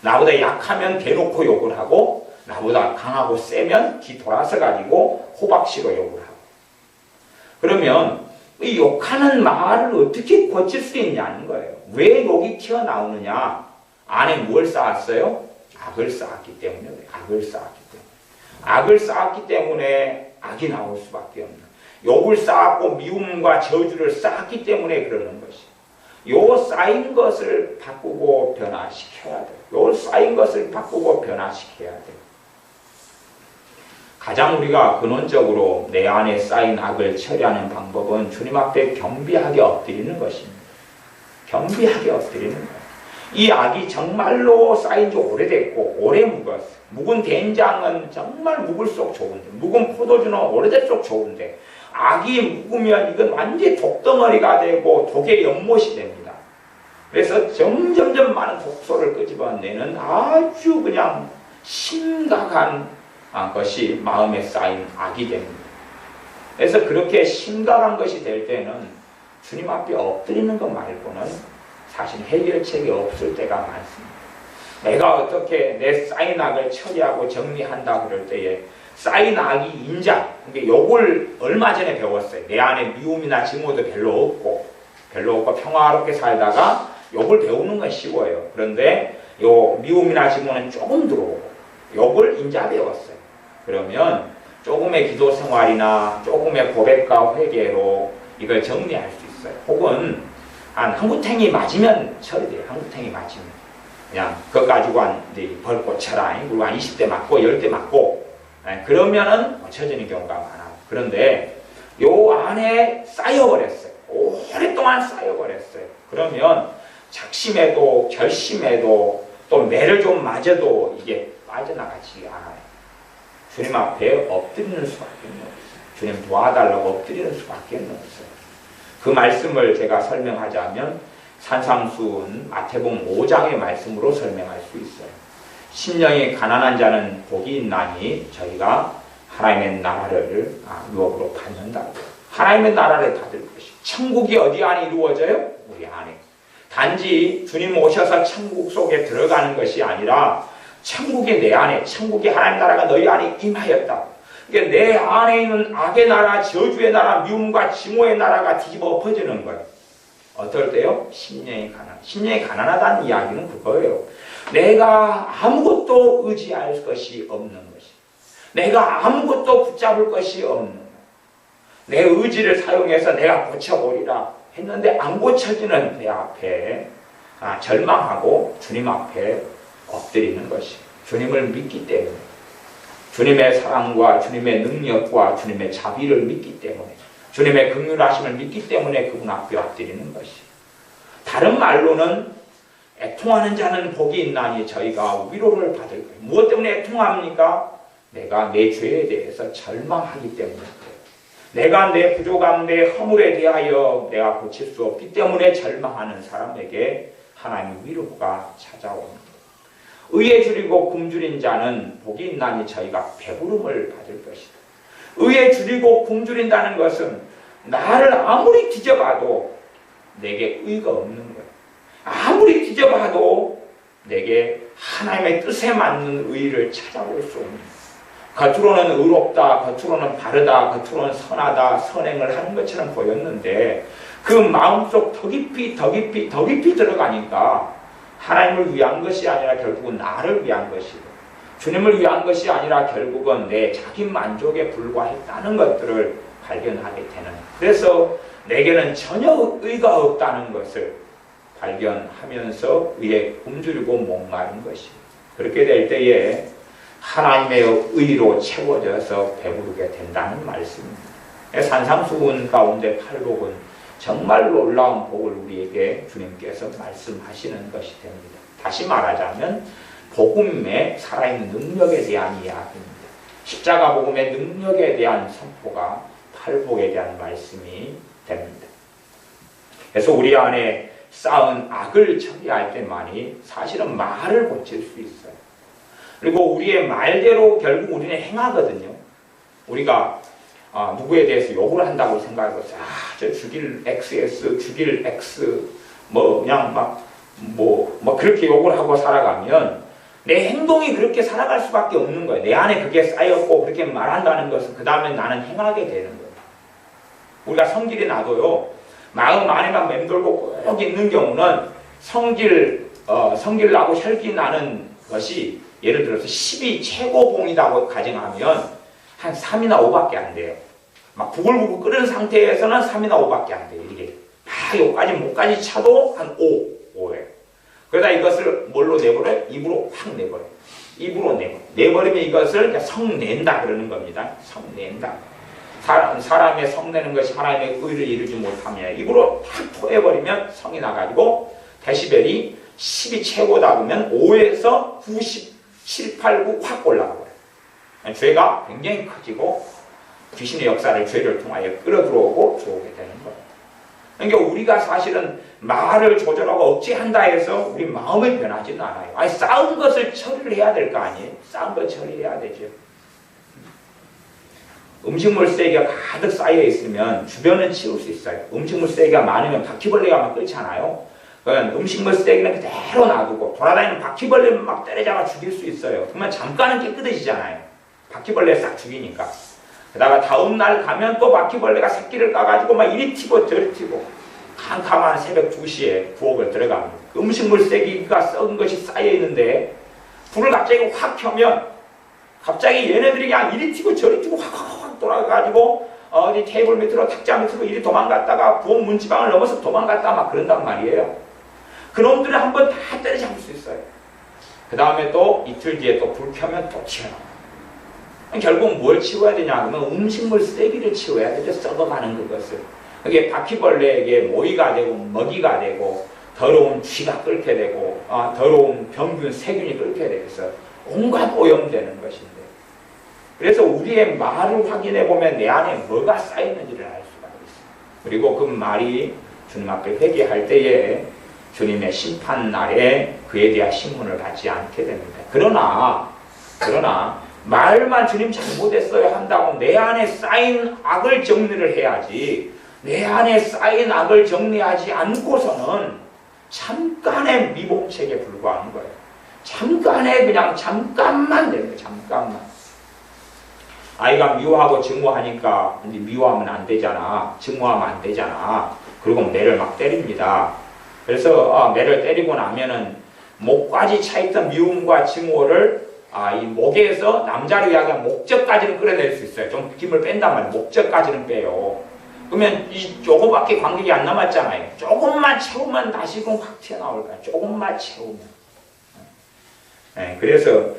나보다 약하면 대놓고 욕을 하고 나보다 강하고 세면 뒤 돌아서 가지고 호박씨로 욕을 하고 그러면 이 욕하는 말을 어떻게 고칠 수 있냐는 거예요. 왜 욕이 튀어나오느냐? 안에 뭘 쌓았어요? 악을 쌓았기 때문에 악을 쌓았기 때문에 악을 쌓았기 때문에 악이 나올 수밖에 없는 욕을 쌓았고 미움과 저주를 쌓았기 때문에 그러는 것이 요 쌓인 것을 바꾸고 변화시켜야 돼요. 요 쌓인 것을 바꾸고 변화시켜야 돼요. 가장 우리가 근원적으로 내 안에 쌓인 악을 처리하는 방법은 주님 앞에 겸비하게 엎드리는 것입니다. 겸비하게 엎드리는 거예요. 이 악이 정말로 쌓인 지 오래됐고 오래 묵었어요. 묵은 된장은 정말 묵을수록 좋은데 묵은 포도주는 오래될수록 좋은데 악이 묵으면 이건 완전히 독덩어리가 되고 독의 연못이 됩니다. 그래서 점점점 많은 독소를 끄집어내는 아주 그냥 심각한 것이 마음에 쌓인 악이 됩니다. 그래서 그렇게 심각한 것이 될 때는 주님 앞에 엎드리는 것 말고는 사실 해결책이 없을 때가 많습니다. 내가 어떻게 내 쌓인 악을 처리하고 정리한다 그럴 때에 쌓인 악이 인자, 그러니까 욕을 얼마 전에 배웠어요. 내 안에 미움이나 증오도 별로 없고 평화롭게 살다가 욕을 배우는 건 쉬워요. 그런데 요 미움이나 증오는 조금 들어오고 욕을 인자 배웠어요. 그러면 조금의 기도 생활이나 조금의 고백과 회개로 이걸 정리할 수 있어요. 혹은 한 구탱이 맞으면 처리돼요. 한 구탱이 맞으면 그냥 그거 가지고 벌 꽂혀라. 그리고 한 20대 맞고 10대 맞고 그러면은 고쳐지는 경우가 많아요. 그런데 요 안에 쌓여버렸어요. 오랫동안 쌓여버렸어요. 그러면 작심해도 결심해도 또 매를 좀 맞아도 이게 빠져나가지 않아요. 주님 앞에 엎드리는 수밖에 없어요. 주님 도와달라고 엎드리는 수밖에 없어요. 그 말씀을 제가 설명하자면 산상수훈 마태복음 5장의 말씀으로 설명할 수 있어요. 심령이 가난한 자는 복이 있나니 저희가 하나님의 나라를 유업으로 받는다. 하나님의 나라를 받을 것이 천국이 어디 안에 이루어져요? 우리 안에. 단지 주님 오셔서 천국 속에 들어가는 것이 아니라 천국이 내 안에, 천국이 하나님 나라가 너희 안에 임하였다. 그러니까 내 안에 있는 악의 나라, 저주의 나라, 미움과 증오의 나라가 뒤집어 엎어지는 거예요. 어떨 때요? 심령이 가난하다는 이야기는 그거예요. 내가 아무것도 의지할 것이 없는 것이. 내가 아무것도 붙잡을 것이 없는 것. 내 의지를 사용해서 내가 고쳐버리라 했는데 안 고쳐지는 내 앞에 절망하고 주님 앞에 엎드리는 것이 주님을 믿기 때문에 주님의 사랑과 주님의 능력과 주님의 자비를 믿기 때문에 주님의 긍휼하심을 믿기 때문에 그분 앞에 엎드리는 것이 다른 말로는 애통하는 자는 복이 있나니 저희가 위로를 받을 거예요. 무엇 때문에 애통합니까? 내가 내 죄에 대해서 절망하기 때문에 그래요. 내가 내 부족함, 내 허물에 대하여 내가 고칠 수 없기 때문에 절망하는 사람에게 하나님의 위로가 찾아옵니다. 의에 줄이고 굶주린 자는 복이 있나니 저희가 배부름을 받을 것이다. 의에 줄이고 굶주린다는 것은 나를 아무리 뒤져봐도 내게 의가 없는 거예요. 아무리 뒤져봐도 내게 하나님의 뜻에 맞는 의를 찾아볼 수 없는 거예요. 겉으로는 의롭다, 겉으로는 바르다, 겉으로는 선하다, 선행을 하는 것처럼 보였는데 그 마음속 더 깊이 들어가니까 하나님을 위한 것이 아니라 결국은 나를 위한 것이고 주님을 위한 것이 아니라 결국은 내 자기 만족에 불과했다는 것들을 발견하게 되는, 그래서 내게는 전혀 의가 없다는 것을 발견하면서 의에 굶주리고 목마른 것이고, 그렇게 될 때에 하나님의 의로 채워져서 배부르게 된다는 말씀입니다. 산상수훈 가운데 팔복은 정말 놀라운 복을 우리에게 주님께서 말씀하시는 것이 됩니다. 다시 말하자면 복음의 살아있는 능력에 대한 이야기입니다. 십자가 복음의 능력에 대한 선포가 팔복에 대한 말씀이 됩니다. 그래서 우리 안에 쌓은 악을 처리할 때만이 사실은 말을 고칠 수 있어요. 그리고 우리의 말대로 결국 우리는 행하거든요. 우리가 누구에 대해서 욕을 한다고 생각하고, 저 죽일 XS, 죽일 X, 그냥 그렇게 욕을 하고 살아가면 내 행동이 그렇게 살아갈 수밖에 없는 거예요. 내 안에 그게 쌓였고 그렇게 말한다는 것은 그 다음에 나는 행하게 되는 거예요. 우리가 성질이 나도요, 마음 안에만 맴돌고 꼭 있는 경우는 성질 나고 혈기 나는 것이 예를 들어서 10이 최고봉이라고 가정하면 한 3이나 5밖에 안 돼요. 막 부글부글 끓는 상태에서는 3이나 5밖에 안 돼요. 이게 막 여기까지 목까지 차도 한 5예요. 그러다 이것을 뭘로 내버려요? 입으로 확 내버려요. 입으로 내버리면 이것을 성낸다 그러는 겁니다. 성낸다. 사람의 성내는 것이 하나님의 의를 이루지 못하면 입으로 탁 토해버리면 성이 나가지고 데시벨이 10이 최고다 그러면 5에서 90, 7, 8, 9 확 올라가버려요. 죄가 굉장히 커지고 귀신의 역사를 죄를 통하여 끌어들어오고 들어오게 되는 거예요. 그러니까 우리가 사실은 말을 조절하고 억제한다 해서 우리 마음이 변하지는 않아요. 쌓은 것을 처리를 해야 될 거 아니에요? 쌓은 걸 처리해야 되죠. 음식물 쓰레기가 가득 쌓여 있으면 주변은 치울 수 있어요. 음식물 쓰레기가 많으면 바퀴벌레가 막 끓잖아요. 음식물 쓰레기는 그대로 놔두고 돌아다니는 바퀴벌레는 막 때려잡아 죽일 수 있어요. 그러면 잠깐은 깨끗해지잖아요. 바퀴벌레 싹 죽이니까. 게다가 다음날 가면 또 바퀴벌레가 새끼를 까가지고 막 이리 튀고 저리 튀고 캄캄한 새벽 2시에 부엌을 들어갑니다. 음식물 쓰레기가 썩은 것이 쌓여 있는데 불을 갑자기 확 켜면 갑자기 얘네들이 그냥 이리 튀고 저리 튀고 확 돌아가가지고 어디 테이블 밑으로 탁자 밑으로 이리 도망갔다가 부엌 문지방을 넘어서 도망갔다 막 그런단 말이에요. 그놈들을 한번 다 때려잡을 수 있어요. 그 다음에 또 이틀 뒤에 또 불 켜면 또 튀어나와요. 결국 뭘 치워야 되냐 하면 음식물 쓰레기를 치워야 되죠. 썩어가는 그것을. 그게 바퀴벌레에게 모이가 되고 먹이가 되고 더러운 쥐가 끓게 되고 더러운 병균, 세균이 끓게 돼서 온갖 오염되는 것인데, 그래서 우리의 말을 확인해 보면 내 안에 뭐가 쌓였는지를 알 수가 있어요. 그리고 그 말이 주님 앞에 회개할 때에 주님의 심판 날에 그에 대한 신문을 받지 않게 됩니다. 그러나 말만 주님 잘못했어요 한다고 내 안에 쌓인 악을 정리를 해야지, 내 안에 쌓인 악을 정리하지 않고서는 잠깐의 미봉책에 불과한 거예요. 잠깐만 되는 거예요. 잠깐만. 아이가 미워하고 증오하니까 미워하면 안 되잖아. 증오하면 안 되잖아. 그리고 매를 막 때립니다. 그래서 매를 때리고 나면은 목까지 차있던 미움과 증오를 이 목에서 남자를 이야기한 목젖까지는 끌어낼 수 있어요. 좀 힘을 뺀단 말이에요. 목젖까지는 빼요. 그러면 이 조금밖에 관객이 안 남았잖아요. 조금만 채우면 다시금 확 튀어나올 거예요. 조금만 채우면. 그래서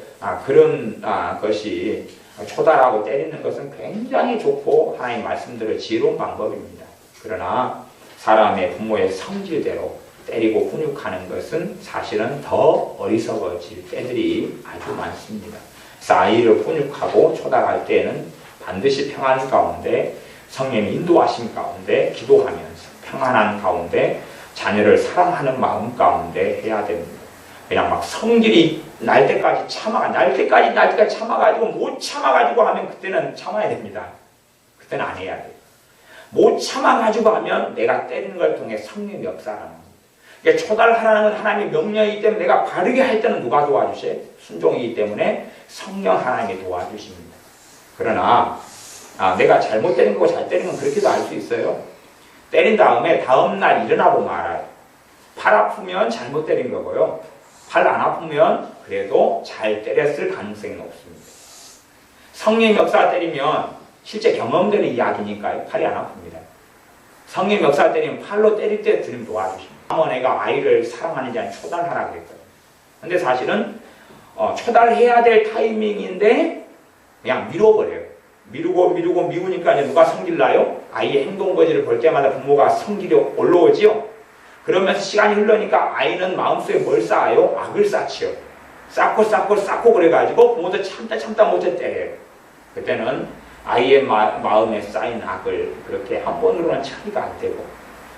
그런 것이 초달하고 때리는 것은 굉장히 좋고 하나님 말씀대로 지혜로운 방법입니다. 그러나 사람의 부모의 성질대로 때리고 훈육하는 것은 사실은 더 어리석어질 때들이 아주 많습니다. 그래서 아이를 훈육하고 초달할 때에는 반드시 평안 가운데 성령의 인도하심 가운데 기도하면서 평안한 가운데 자녀를 사랑하는 마음 가운데 해야 됩니다. 그냥 막 성질이 날 때까지 참아가지고 못 참아가지고 하면 그때는 참아야 됩니다. 그때는 안 해야 돼요. 못 참아가지고 하면 내가 때리는 걸 통해 성령의 역사라는 겁니다. 그러니까 초달하라는 건 하나님의 명령이기 때문에 내가 바르게 할 때는 누가 도와주세요? 순종이기 때문에 성령 하나님이 도와주십니다. 그러나 내가 잘못 때린 거고 잘 때린 건 그렇게도 알 수 있어요. 때린 다음에 다음날 일어나 보면 알아요. 팔 아프면 잘못 때린 거고요. 팔 안 아프면 그래도 잘 때렸을 가능성이 높습니다. 성령 역사 때리면 실제 경험되는 이야기니까요. 팔이 안 아픕니다. 성령 역사 때리면 팔로 때릴 때 주님 도와주십니다. 어머니가 아이를 사랑하는지 아니면 초달하라고 했거든요. 근데 사실은 초달해야 될 타이밍인데 그냥 밀어버려요. 미루니까 이제 누가 성질나요? 아이의 행동 거지를 볼 때마다 부모가 성질이 올라오지요. 그러면서 시간이 흘러니까 아이는 마음속에 뭘 쌓아요? 악을 쌓지요. 쌓고 그래가지고 부모도 참다 못해 때려요. 그때는 아이의 마음에 쌓인 악을 그렇게 한 번으로는 처리가 안 되고,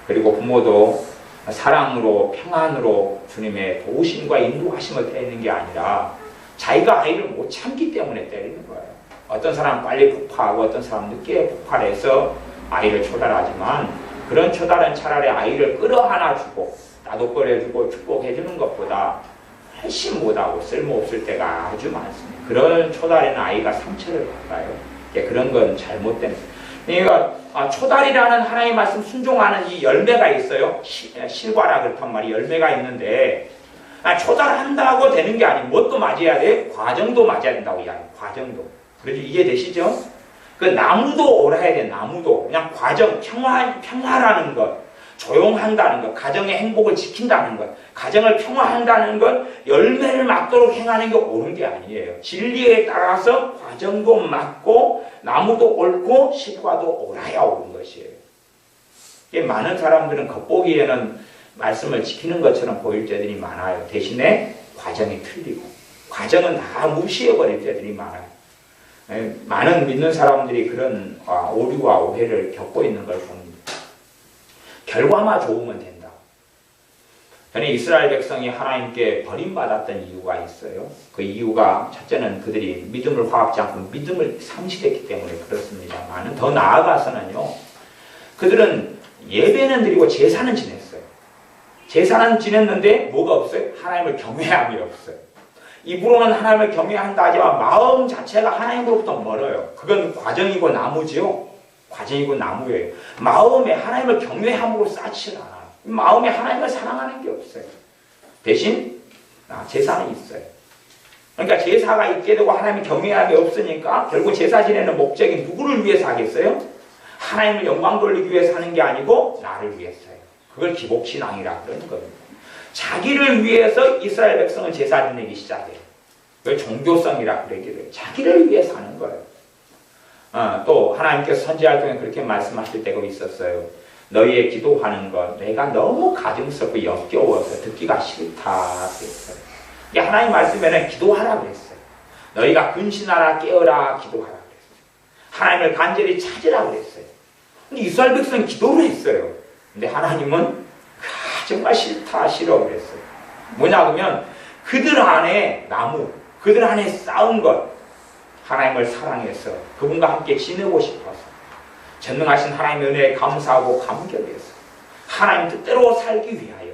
그리고 부모도 사랑으로 평안으로 주님의 도우심과 인도하심을 때리는 게 아니라 자기가 아이를 못 참기 때문에 때리는 거예요. 어떤 사람은 빨리 폭발하고 어떤 사람은 늦게 폭발해서 아이를 초달하지만, 그런 초달은 차라리 아이를 끌어안아 주고 따독거려주고 축복해주는 것보다 훨씬 못하고 쓸모없을 때가 아주 많습니다. 그런 초달에는 아이가 상처를 받아요. 그런 건 잘못된. 그러니까 초달이라는 하나님의 말씀 순종하는 이 열매가 있어요. 실과라 그렇단 말이 열매가 있는데, 초달한다고 되는 게 아니고 뭣도 맞아야 돼? 과정도 맞아야 된다고 이야기해요. 과정도. 그래도 이해되시죠? 그 나무도 오라야 돼. 나무도 그냥 과정, 평화라는 것, 조용한다는 것, 가정의 행복을 지킨다는 것, 가정을 평화한다는 것, 열매를 맞도록 행하는 게 옳은 게 아니에요. 진리에 따라서 과정도 맞고 나무도 옳고 실과도 옳아야 옳은 것이에요. 많은 사람들은 겉보기에는 말씀을 지키는 것처럼 보일 때들이 많아요. 대신에 과정이 틀리고 과정은 다 무시해버릴 때들이 많아요. 많은 믿는 사람들이 그런 오류와 오해를 겪고 있는 걸 봅니다. 결과만 좋으면 된다. 저는 이스라엘 백성이 하나님께 버림받았던 이유가 있어요. 그 이유가 첫째는 그들이 믿음을 화합지 않고 믿음을 상실했기 때문에 그렇습니다만, 더 나아가서는요, 그들은 예배는 드리고 제사는 지냈어요. 제사는 지냈는데 뭐가 없어요? 하나님을 경외함이 없어요. 입으로는 하나님을 경외한다 하지만 마음 자체가 하나님으로부터 멀어요. 그건 과정이고 나무지요. 과정이고 나무예요. 마음에 하나님을 경외함으로 쌓지 않아요. 마음에 하나님을 사랑하는 게 없어요. 대신 제사는 있어요. 그러니까 제사가 있게 되고 하나님을 경외함이 없으니까 결국 제사 지내는 목적이 누구를 위해서 하겠어요? 하나님을 영광 돌리기 위해서 하는 게 아니고 나를 위해서요. 그걸 기복신앙이라 그러는 겁니다. 자기를 위해서 이스라엘 백성은 제사 지내기 시작해요. 그걸 종교성이라 그러기도 해요. 자기를 위해서 하는 거예요. 또 하나님께서 선지자를 통해 그렇게 말씀하실 때가 있었어요. 너희의 기도하는 것 내가 너무 가증스럽고 역겨워서 듣기가 싫다 그랬어요. 하나님 말씀에는 기도하라 그랬어요. 너희가 근신하라 깨어라 기도하라 그랬어요. 하나님을 간절히 찾으라 그랬어요. 근데 이스라엘 백성은 기도를 했어요. 근데 하나님은 정말 싫다 싫어 그랬어요. 뭐냐 그러면 그들 안에 나무, 그들 안에 쌓은 것, 하나님을 사랑해서 그분과 함께 지내고 싶어서 전능하신 하나님의 은혜에 감사하고 감격해서 하나님 뜻대로 살기 위하여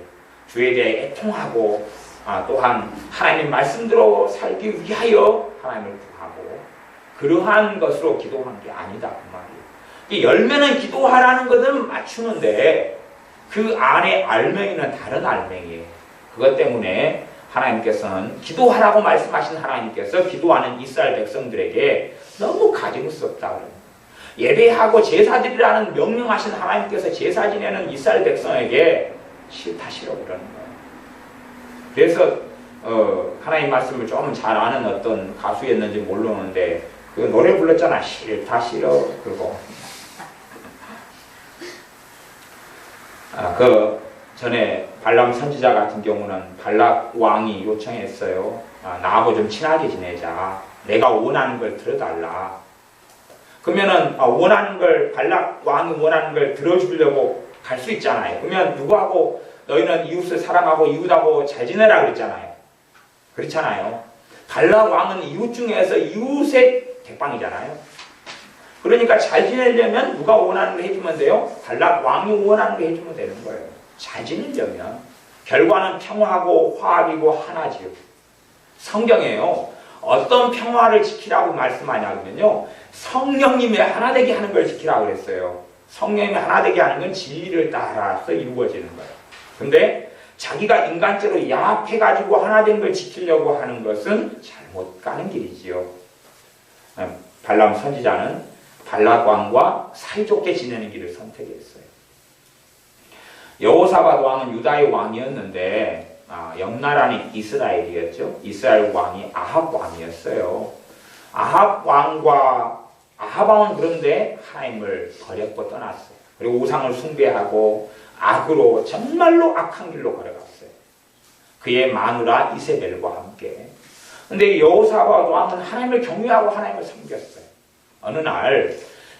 주에 대해 애통하고 또한 하나님의 말씀대로 살기 위하여 하나님을 구하고 그러한 것으로 기도한 게 아니다 그 말이에요. 이 열매는 기도하라는 것은 맞추는데 그 안에 알맹이는 다른 알맹이에요. 그것 때문에 하나님께서는 기도하라고 말씀하신 하나님께서 기도하는 이스라엘 백성들에게 너무 가증스럽다 그럽니다. 예배하고 제사 드리라는 명령하신 하나님께서 제사 지내는 이스라엘 백성에게 싫다 싫어 그러는 거예요. 그래서 하나님 말씀을 좀 잘 아는 어떤 가수였는지 모르는데 그 노래 불렀잖아. 싫다 싫어 그러고 그 전에 발람 선지자 같은 경우는 발락 왕이 요청했어요. 나하고 좀 친하게 지내자. 내가 원하는 걸 들어달라. 그러면은 원하는 걸 발락 왕이 원하는 걸 들어주려고 갈 수 있잖아요. 그러면 누구하고 너희는 이웃을 사랑하고 이웃하고 잘 지내라 그랬잖아요. 그렇잖아요. 발락 왕은 이웃 중에서 이웃의 대빵이잖아요. 그러니까 잘 지내려면 누가 원하는 걸 해주면 돼요? 발락 왕이 원하는 걸 해주면 되는 거예요. 잘 지내려면 결과는 평화고 화합이고 하나지요. 성경에요. 어떤 평화를 지키라고 말씀하냐면요. 성령님의 하나되게 하는 걸 지키라고 그랬어요. 성령님의 하나되게 하는 건 진리를 따라서 이루어지는 거예요. 근데 자기가 인간적으로 야합해가지고 하나된 걸 지키려고 하는 것은 잘못 가는 길이지요. 발람 선지자는 발락 왕과 사이좋게 지내는 길을 선택했어요. 여호사밧 왕은 유다의 왕이었는데 옆나라는 이스라엘이었죠. 이스라엘 왕이 아합 왕이었어요. 아합 왕은 그런데 하나님을 버렸고 떠났어요. 그리고 우상을 숭배하고 악으로 정말로 악한 길로 걸어갔어요. 그의 마누라 이세벨과 함께. 근데 여호사밧 왕은 하나님을 경외하고 하나님을 섬겼어요. 어느 날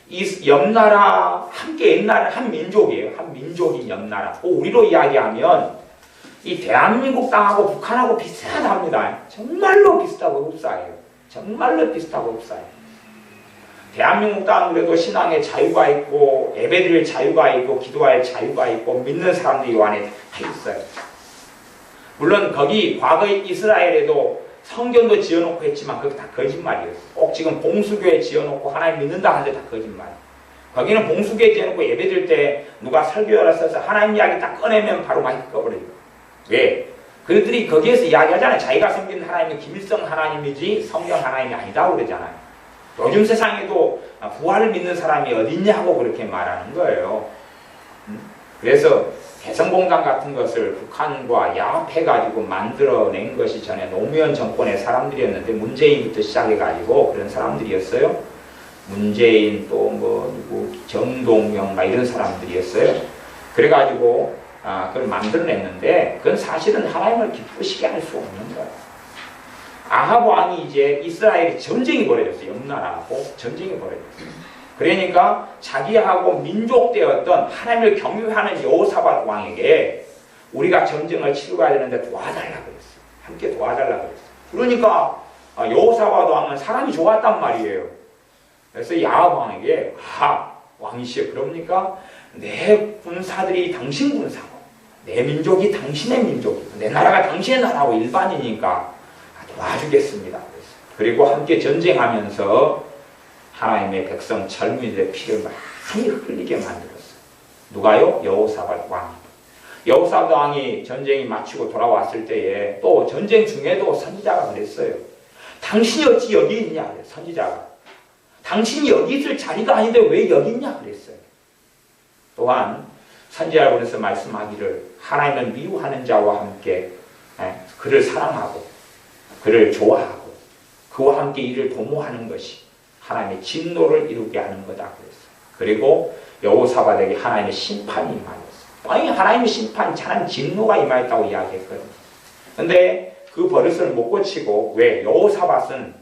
이 옆나라 함께 옛날에 한 민족이에요. 한 민족인 옆나라. 우리로 이야기하면 이 대한민국 땅하고 북한하고 비슷하답니다. 정말로 비슷하고 흡사해요. 정말로 비슷하고 흡사해요. 대한민국 땅은 그래도 신앙의 자유가 있고 예배드릴 자유가 있고 기도할 자유가 있고 믿는 사람들이 이 안에 다 있어요. 물론 거기 과거의 이스라엘에도 성전도 지어놓고 했지만 그게 다 거짓말이에요. 꼭 지금 봉수교회 지어놓고 하나님 믿는다 하는데 다 거짓말이에요. 거기는 봉수교회 지어놓고 예배드릴 때 누가 설교를 써서 하나님 이야기 딱 꺼내면 바로 마이크 꺼버려요. 왜? 그들이 거기에서 이야기하잖아요. 자기가 섬기는 하나님은 김일성 하나님이지 성령 하나님이 아니다고 그러잖아요. 요즘 세상에도 부활을 믿는 사람이 어딨냐고 그렇게 말하는 거예요. 그래서 개성공단 같은 것을 북한과 야합해가지고 만들어낸 것이 전에 노무현 정권의 사람들이었는데 문재인부터 시작해가지고 그런 사람들이었어요. 문재인 또 누구 정동영 이런 사람들이었어요. 그래가지고 그걸 만들어냈는데 그건 사실은 하나님을 기쁘시게 할 수 없는 거예요. 아합 왕이 이제 이스라엘이 전쟁이 벌어졌어요. 옆나라하고 전쟁이 벌어졌어요. 그러니까 자기하고 민족되었던 하나님을 경유하는 여호사밧 왕에게 우리가 전쟁을 치러 가야 되는데 도와달라고 그랬어요. 함께 도와달라고 그랬어요. 그러니까 여호사밧 왕은 사람이 좋았단 말이에요. 그래서 아합 왕에게 왕이시여 그럽니까? 내 군사들이 당신 군사고 내 민족이 당신의 민족이고 내 나라가 당신의 나라고 일반이니까 도와주겠습니다. 그리고 함께 전쟁하면서 하나님의 백성 젊은이들의 피를 많이 흘리게 만들었어요. 누가요? 여호사밧 왕. 여호사밧 왕이 전쟁이 마치고 돌아왔을 때에 또 전쟁 중에도 선지자가 그랬어요. 당신이 어찌 여기 있냐? 선지자가. 당신이 여기 있을 자리가 아닌데 왜 여기 있냐? 그랬어요. 또한 선지자를 보내서 말씀하기를 하나님을 미워하는 자와 함께 그를 사랑하고 그를 좋아하고 그와 함께 이를 도모하는 것이 하나님의 진노를 이루게 하는 거다 그랬어요. 그리고 여호사밧에게 하나님의 심판이 임하였어요. 아니 하나님의 심판, 하나님의 진노가 임하였다고 이야기했거든요. 근데 그 버릇을 못 고치고 왜? 여호사밧은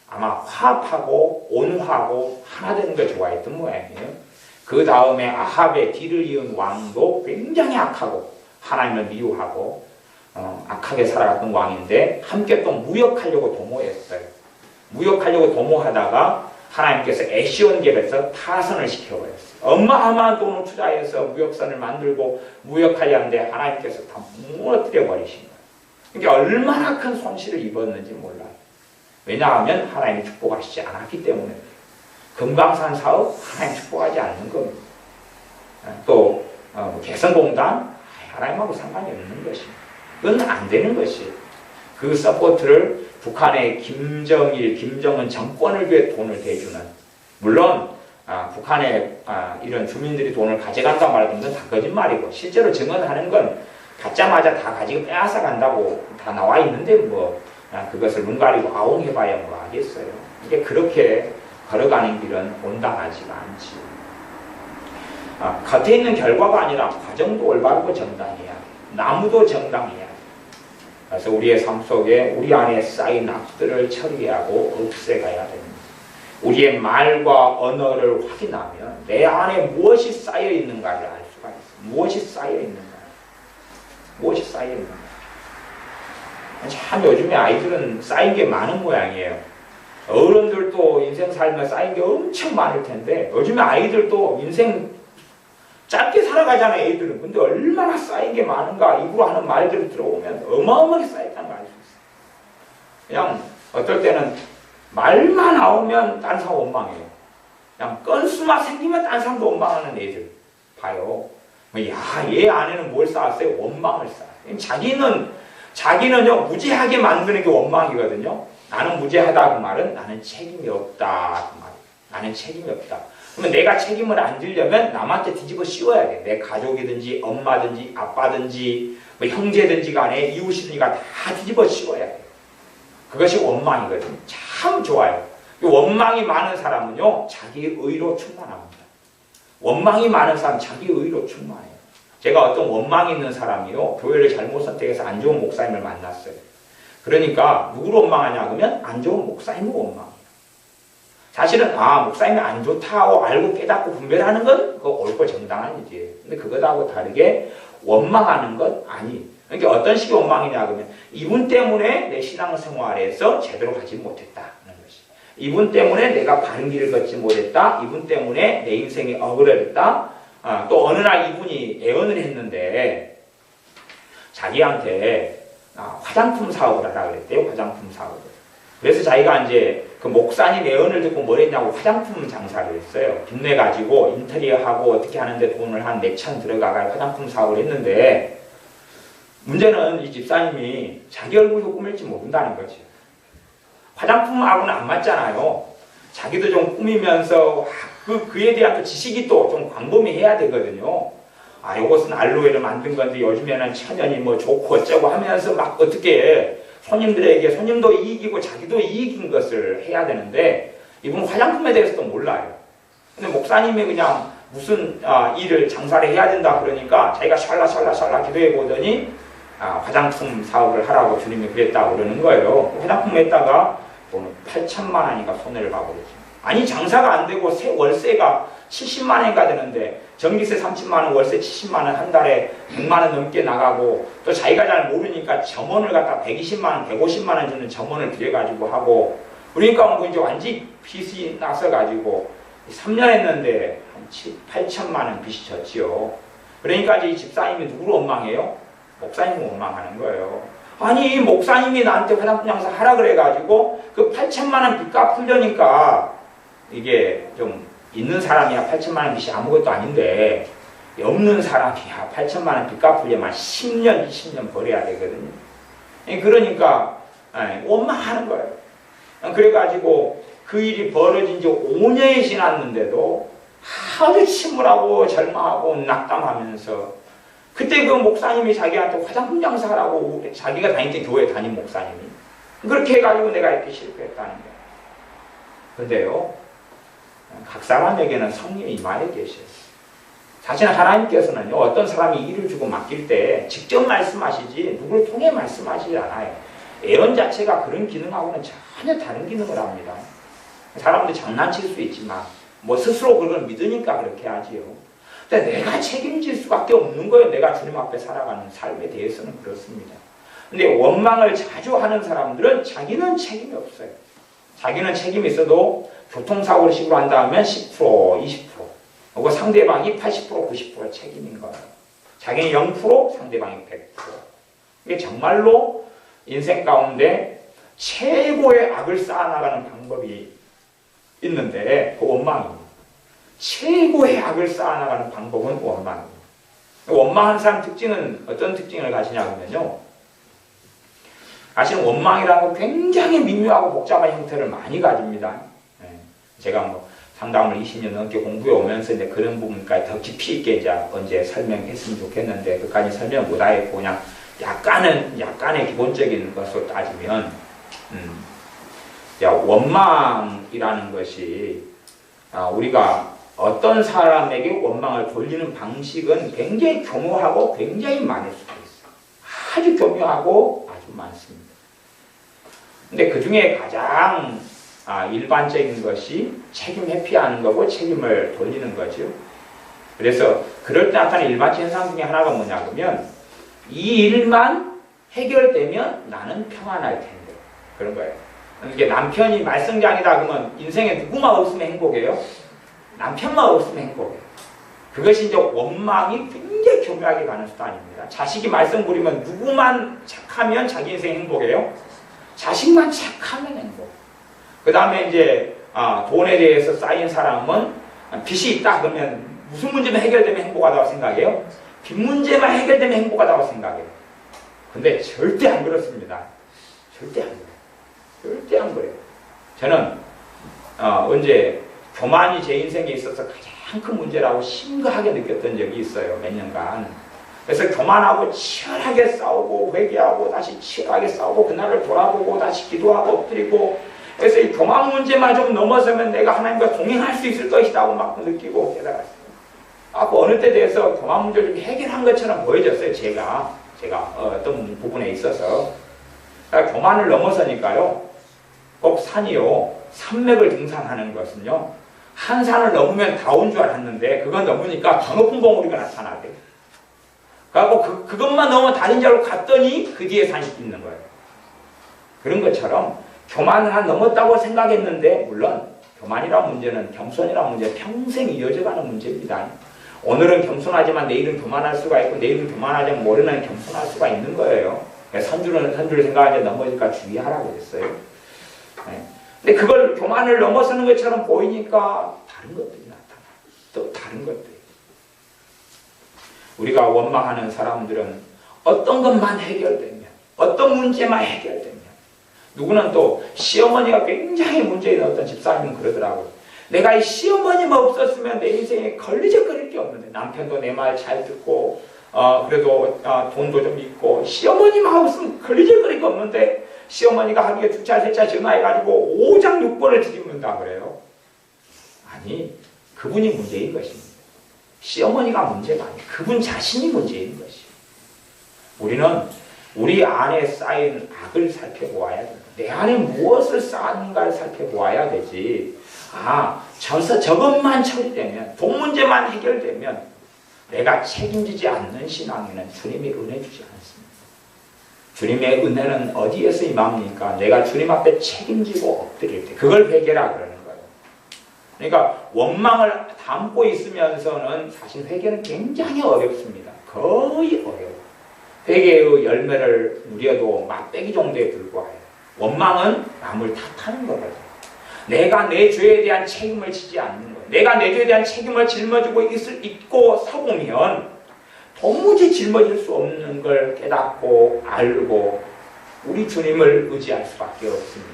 아마 화합하고 온화하고 하나 되는 걸 좋아했던 모양이에요. 그 다음에 아합의 뒤를 이은 왕도 굉장히 악하고 하나님을 미워하고 악하게 살아갔던 왕인데 함께 또 무역하려고 도모했어요. 무역하려고 도모하다가 하나님께서 에시온geb에서 타선을 시켜버렸어요. 어마어마한 돈을 투자해서 무역선을 만들고 무역하려 하는데 하나님께서 다 무너뜨려 버리신 거예요. 그러니까 얼마나 큰 손실을 입었는지 몰라요. 왜냐하면 하나님이 축복하시지 않았기 때문에. 금강산 사업 하나님 축복하지 않는 겁니다. 또 개성공단 하나님하고 상관이 없는 것입니다. 그건 안 되는 것이에요. 그 서포트를 북한의 김정일, 김정은 정권을 위해 돈을 대주는, 물론 북한의 이런 주민들이 돈을 가져간다 말하는 건 다 거짓말이고 실제로 증언하는 건 받자마자 다 가지고 빼앗아 간다고 다 나와 있는데 그것을 눈 가리고 아웅해봐야 뭐 하겠어요. 이게 그렇게 걸어가는 길은 온당하지가 않지. 겉에 있는 결과가 아니라 과정도 올바르고 정당해야, 나무도 정당해야. 그래서 우리의 삶 속에 우리 안에 쌓인 악들을 처리하고 없애가야 됩니다. 우리의 말과 언어를 확인하면 내 안에 무엇이 쌓여 있는가를 알 수가 있어요. 무엇이 쌓여 있는가. 무엇이 쌓여 있는가. 참 요즘에 아이들은 쌓인 게 많은 모양이에요. 어른들도 인생 살며 쌓인 게 엄청 많을 텐데 요즘에 아이들도 인생 짧게 살아가잖아요. 애들은. 근데 얼마나 쌓인 게 많은가. 입으로 하는 말들을 들어보면 어마어마하게 쌓였다는 걸 알 수 있어요. 그냥 어떨 때는 말만 나오면 딴 사람 원망해요. 그냥 건수만 생기면 딴 사람도 원망하는 애들 봐요. 야, 얘 안에는 뭘 쌓았어요? 원망을 쌓았어요. 자기는요 무죄하게 만드는 게 원망이거든요. 나는 무죄하다 그 말은 나는 책임이 없다 그 말이에요. 나는 책임이 없다. 그러면 내가 책임을 안 지려면 남한테 뒤집어 씌워야 돼. 내 가족이든지 엄마든지 아빠든지 뭐 형제든지 간에 이웃이든지 다 뒤집어 씌워야 돼. 그것이 원망이거든요. 참 좋아요. 원망이 많은 사람은요 자기 의로 충만합니다. 원망이 많은 사람 자기 의로 충만해요. 제가 어떤 원망이 있는 사람이요 교회를 잘못 선택해서 안 좋은 목사님을 만났어요. 그러니까 누구를 원망하냐 그러면 안 좋은 목사님을 원망해요. 사실은 목사님이 안 좋다고 알고 깨닫고 분별하는 건 그거 옳고 정당한 일이에요. 근데 그것하고 다르게 원망하는 건 아니에요. 그러니까 어떤 식의 원망이냐 그러면 이분 때문에 내 신앙생활에서 제대로 가지 못했다는 것이. 이분 때문에 내가 바른 길을 걷지 못했다. 이분 때문에 내 인생이 억울했다. 또 어느 날 이분이 애언을 했는데 자기한테 화장품 사업을 하라 그랬대요. 화장품 사업을. 그래서 자기가 이제 그 목사님 애언을 듣고 뭘 했냐고 화장품 장사를 했어요. 빚내가지고 인테리어하고 어떻게 하는데 돈을 한 몇천 들어가가 화장품 사업을 했는데 문제는 이 집사님이 자기 얼굴도 꾸밀지 모른다는 거죠. 화장품하고는 안 맞잖아요. 자기도 좀 꾸미면서 그에 대한 또 지식이 또 좀 광범위해야 되거든요. 요것은 알로에를 만든 건데 요즘에는 천연이 뭐 좋고 어쩌고 하면서 막 어떻게 손님도 이익이고 자기도 이익인 것을 해야 되는데 이분은 화장품에 대해서도 몰라요. 근데 목사님이 그냥 무슨 일을 장사를 해야 된다 그러니까 자기가 샬라샬라 기도해 보더니 화장품 사업을 하라고 주님이 그랬다고 그러는 거예요. 화장품 했다가 돈은 8천만 원이니까 손해를 봐버렸죠. 아니 장사가 안 되고 월세가 70만 원이가 되는데 전기세 30만 원, 월세 70만 원, 한 달에 100만 원 넘게 나가고 또 자기가 잘 모르니까 점원을 갖다 120만 원, 150만 원 주는 점원을 들여가지고 하고 그러니까 뭐 이제 완전히 빚이 나서가지고 3년 했는데 한 8천만 원 빚이 졌지요. 그러니까 이제 이 집사님이 누구를 원망해요? 목사님을 원망하는 거예요. 아니 목사님이 나한테 화장품 장사 하라 그래가지고 그 8천만 원 빚 갚으려니까 이게 좀 있는 사람이야 8천만 원 빚이 아무것도 아닌데 없는 사람이야 8천만 원 빚 갚으려면 10년 20년 벌어야 되거든요. 그러니까 원망하는 거예요. 그래가지고 그 일이 벌어진 지 5년이 지났는데도 아주 침울하고 절망하고 낙담하면서 그때 그 목사님이 자기한테 화장품 장사하라고 자기가 다니던 교회 담임 목사님이 그렇게 해가지고 내가 이렇게 실패했다는 거예요. 근데요 각 사람에게는 성령이 임하여 계셔요. 사실 하나님께서는요 어떤 사람이 일을 주고 맡길 때 직접 말씀하시지 누구를 통해 말씀하시지 않아요. 예언 자체가 그런 기능하고는 전혀 다른 기능을 합니다. 사람들이 장난칠 수 있지만 뭐 스스로 그걸 믿으니까 그렇게 하지요. 근데 내가 책임질 수밖에 없는 거예요. 내가 주님 앞에 살아가는 삶에 대해서는 그렇습니다. 근데 원망을 자주 하는 사람들은 자기는 책임이 없어요. 자기는 책임이 있어도 교통사고를 식으로 한다 하면 10%, 20%. 그리고 상대방이 80%, 90% 책임인 거예요. 자기는 0%, 상대방이 100%. 이게 정말로 인생 가운데 최고의 악을 쌓아나가는 방법이 있는데 그 원망입니다. 최고의 악을 쌓아나가는 방법은 원망입니다. 원망하는 사람 특징은 어떤 특징을 가지냐 하면요. 사실 원망이라는 건 굉장히 미묘하고 복잡한 형태를 많이 가집니다. 제가 뭐 상담을 20년 넘게 공부해 오면서 이제 그런 부분까지 더 깊이 있게 이제 언제 설명했으면 좋겠는데 그까지 설명 못하겠고 그냥 약간의 기본적인 것으로 따지면 원망이라는 것이 우리가 어떤 사람에게 원망을 돌리는 방식은 굉장히 교묘하고 굉장히 많을 수가 있어요. 아주 교묘하고 아주 많습니다. 근데 그 중에 가장 일반적인 것이 책임 회피하는 거고 책임을 돌리는 거죠. 그래서 그럴 때 나타나는 일반적 현상 중에 하나가 뭐냐면 이 일만 해결되면 나는 평안할 텐데 그런 거예요. 이게 남편이 말썽장이다 그러면 인생에 누구만 없으면 행복해요? 남편만 없으면 행복해요. 그것이 이제 원망이 굉장히 교묘하게 가는 수단입니다. 자식이 말썽 부리면 누구만 착하면 자기 인생 행복해요? 자식만 착하면 행복. 그 다음에 이제 돈에 대해서 쌓인 사람은 빚이 있다 그러면 무슨 문제만 해결되면 행복하다고 생각해요? 빚 문제만 해결되면 행복하다고 생각해요. 근데 절대 안 그렇습니다. 절대 안 그래요. 절대 안 그래요. 저는 언제 교만이 제 인생에 있어서 가장 큰 문제라고 심각하게 느꼈던 적이 있어요. 몇 년간. 그래서 교만하고 치열하게 싸우고 회개하고 다시 치열하게 싸우고 그날을 돌아보고 다시 기도하고 엎드리고 그래서 이 교만 문제만 좀 넘어서면 내가 하나님과 동행할 수 있을 것이라고 막 느끼고 깨달았어요. 그 어느 때 돼서 교만 문제를 좀 해결한 것처럼 보여졌어요. 제가 어떤 부분에 있어서. 그러니까 교만을 넘어서니까요. 꼭 산이요. 산맥을 등산하는 것은요. 한 산을 넘으면 다 온 줄 알았는데 그건 넘으니까 더 높은 봉우리가 나타나대. 그래갖고 그것만 넘으면 다른 자로 갔더니 그 뒤에 산이 있는 거예요. 그런 것처럼 교만을 한 넘었다고 생각했는데 물론 교만이란 문제는 겸손이란 문제는 평생 이어져가는 문제입니다. 오늘은 겸손하지만 내일은 교만할 수가 있고 내일은 교만하지만 모레는 겸손할 수가 있는 거예요. 선주를 생각하지 넘어질까 주의하라고 그랬어요. 네. 근데 그걸 교만을 넘어서는 것처럼 보이니까 다른 것들이 나타나. 또 다른 것들. 우리가 원망하는 사람들은 어떤 것만 해결되면, 어떤 문제만 해결되면, 누구는 또 시어머니가 굉장히 문제 있는 어떤 집사님은 그러더라고요. 내가 이 시어머니만 없었으면 내 인생에 걸리적거릴 게 없는데 남편도 내 말 잘 듣고 그래도 돈도 좀 있고 시어머니만 없으면 걸리적거릴 게 없는데 시어머니가 하루에 2차 3차 전화해가지고 5장 6번을 뒤집는다 그래요. 아니 그분이 문제인 것입니다. 시어머니가 문제가 아니에요. 그분 자신이 문제인 것이에요. 우리는 우리 안에 쌓인 악을 살펴보아야 된다. 내 안에 무엇을 쌓았는가를 살펴보아야 되지. 저것만 처리되면, 돈 문제만 해결되면 내가 책임지지 않는 신앙에는 주님이 은혜 주지 않습니다. 주님의 은혜는 어디에서 임합니까? 내가 주님 앞에 책임지고 엎드릴 때 그걸 회개라 그러는 거예요. 그러니까 원망을 담고 있으면서는 사실 회개는 굉장히 어렵습니다. 거의 어려워요. 회개의 열매를 누려도 맛배기 정도에 불과해요. 원망은 남을 탓하는 거거든요. 내가 내 죄에 대한 책임을 지지 않는 거예요. 내가 내 죄에 대한 책임을 짊어지고 있고 서보면 도무지 짊어질 수 없는 걸 깨닫고 알고 우리 주님을 의지할 수밖에 없습니다.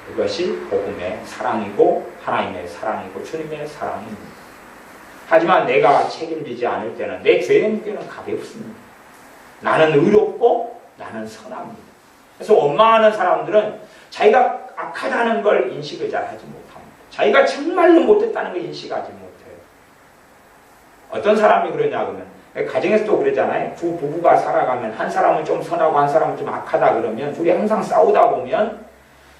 그것이 복음의 사랑이고 하나님의 사랑이고 주님의 사랑입니다. 하지만 내가 책임지지 않을 때는 내 죄의 무게는 가볍습니다. 나는 의롭고 나는 선합니다. 그래서 원망하는 사람들은 자기가 악하다는 걸 인식을 잘 하지 못합니다. 자기가 정말로 못했다는 걸 인식하지 못해요. 어떤 사람이 그러냐 그러면 가정에서도 그러잖아요. 두 부부가 살아가면 한 사람은 좀 선하고 한 사람은 좀 악하다 그러면 둘이 항상 싸우다 보면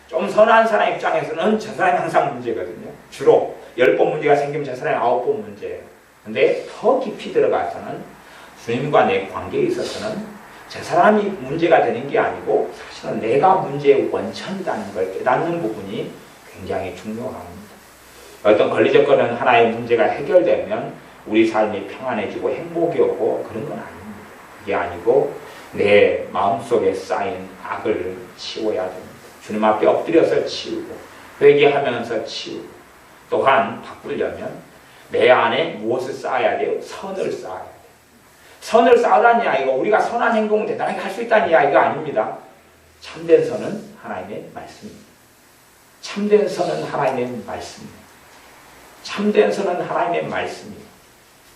좀 선한 사람 입장에서는 저 사람이 항상 문제거든요. 주로 10번 문제가 생기면 저 사람이 9번 문제예요. 근데 더 깊이 들어가서는 주님과 내 관계에 있어서는 저 사람이 문제가 되는 게 아니고 사실은 내가 문제의 원천이라는 걸 깨닫는 부분이 굉장히 중요합니다. 어떤 걸리적거리는 하나의 문제가 해결되면 우리 삶이 평안해지고 행복이 오고 그런 건 아닙니다. 그게 아니고 내 마음속에 쌓인 악을 치워야 됩니다. 주님 앞에 엎드려서 치우고 회개하면서 치우고 또한 바꾸려면 내 안에 무엇을 쌓아야 돼요? 선을 쌓아야 돼요. 선을 쌓으라는 이야기가 우리가 선한 행동을 대단하게 할 수 있다는 이야기가 아닙니다. 참된 선은 하나님의 말씀입니다. 참된 선은 하나님의 말씀입니다. 참된 선은 하나님의 말씀입니다.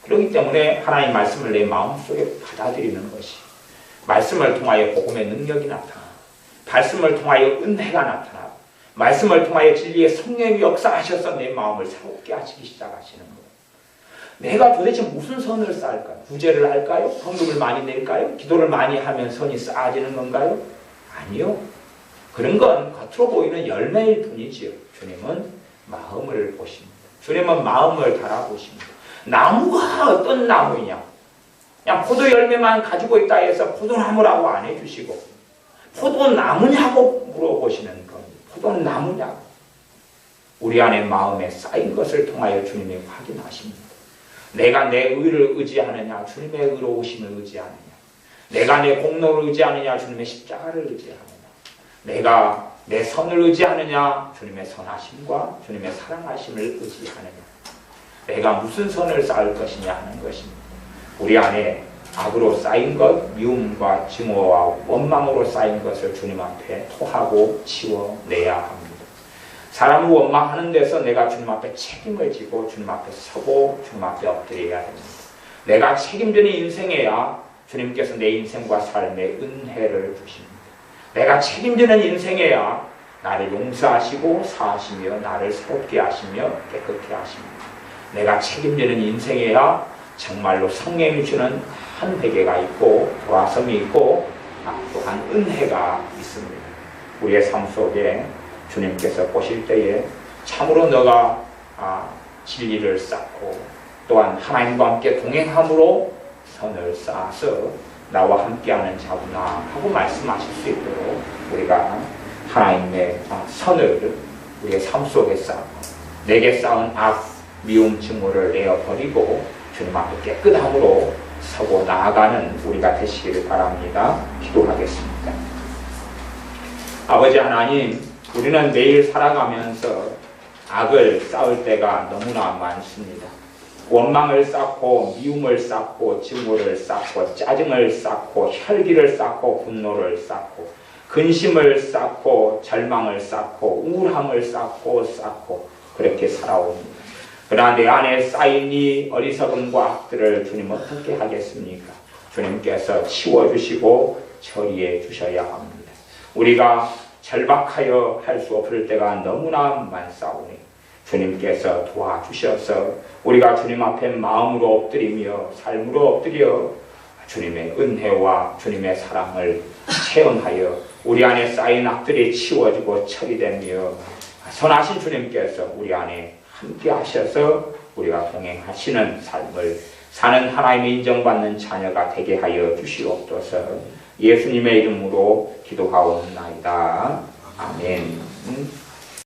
그렇기 때문에 하나님의 말씀을 내 마음속에 받아들이는 것이 말씀을 통하여 복음의 능력이 나타나고 말씀을 통하여 은혜가 나타나고 말씀을 통하여 진리의 성령이 역사하셔서 내 마음을 새롭게 하시기 시작하시는 거예요. 내가 도대체 무슨 선을 쌓을까요? 구제를 할까요? 헌금을 많이 낼까요? 기도를 많이 하면 선이 쌓아지는 건가요? 아니요. 그런 건 겉으로 보이는 열매일 뿐이지요. 주님은 마음을 보십니다. 주님은 마음을 달아보십니다. 나무가 어떤 나무이냐? 그냥 포도 열매만 가지고 있다 해서 포도나무라고 안 해주시고 포도나무냐고 물어보시는 겁니다. 포도나무냐고. 우리 안에 마음에 쌓인 것을 통하여 주님이 확인하십니다. 내가 내 의를 의지하느냐 주님의 의로우심을 의지하느냐, 내가 내 공로를 의지하느냐 주님의 십자가를 의지하느냐, 내가 내 선을 의지하느냐 주님의 선하심과 주님의 사랑하심을 의지하느냐, 내가 무슨 선을 쌓을 것이냐 하는 것입니다. 우리 안에 악으로 쌓인 것, 미움과 증오와 원망으로 쌓인 것을 주님 앞에 토하고 치워내야 합니다. 사람을 원망하는 데서 내가 주님 앞에 책임을 지고 주님 앞에 서고 주님 앞에 엎드려야 됩니다. 내가 책임지는 인생에야 주님께서 내 인생과 삶의 은혜를 주십니다. 내가 책임지는 인생에야 나를 용서하시고 사하시며 나를 새롭게 하시며 깨끗게 하십니다. 내가 책임지는 인생에야 정말로 성령이 주는 한 회개가 있고 돌아섬이 있고 또한 은혜가 있습니다. 우리의 삶 속에 주님께서 보실 때에 참으로 너가 진리를 쌓고 또한 하나님과 함께 동행함으로 선을 쌓아서 나와 함께하는 자구나 하고 말씀하실 수 있도록 우리가 하나님의 선을 우리의 삶 속에 쌓고 내게 쌓은 악, 미움, 증오를 내어버리고 주님 앞에 깨끗함으로 서고 나아가는 우리가 되시기를 바랍니다. 기도하겠습니다. 아버지 하나님, 우리는 매일 살아가면서 악을 쌓을 때가 너무나 많습니다. 원망을 쌓고 미움을 쌓고 증오를 쌓고 짜증을 쌓고 혈기를 쌓고 분노를 쌓고 근심을 쌓고 절망을 쌓고 우울함을 쌓고 그렇게 살아옵니다. 그러나 내 안에 쌓인 이 어리석음과 악들을 주님 어떻게 하겠습니까? 주님께서 치워주시고 처리해 주셔야 합니다. 우리가 절박하여 할 수 없을 때가 너무나 많사오니 주님께서 도와주셔서 우리가 주님 앞에 마음으로 엎드리며 삶으로 엎드려 주님의 은혜와 주님의 사랑을 체험하여 우리 안에 쌓인 악들이 치워지고 처리되며 선하신 주님께서 우리 안에 함께 하셔서 우리가 동행하시는 삶을 사는 하나님의 인정받는 자녀가 되게 하여 주시옵소서. 예수님의 이름으로 기도하옵나이다. 아멘.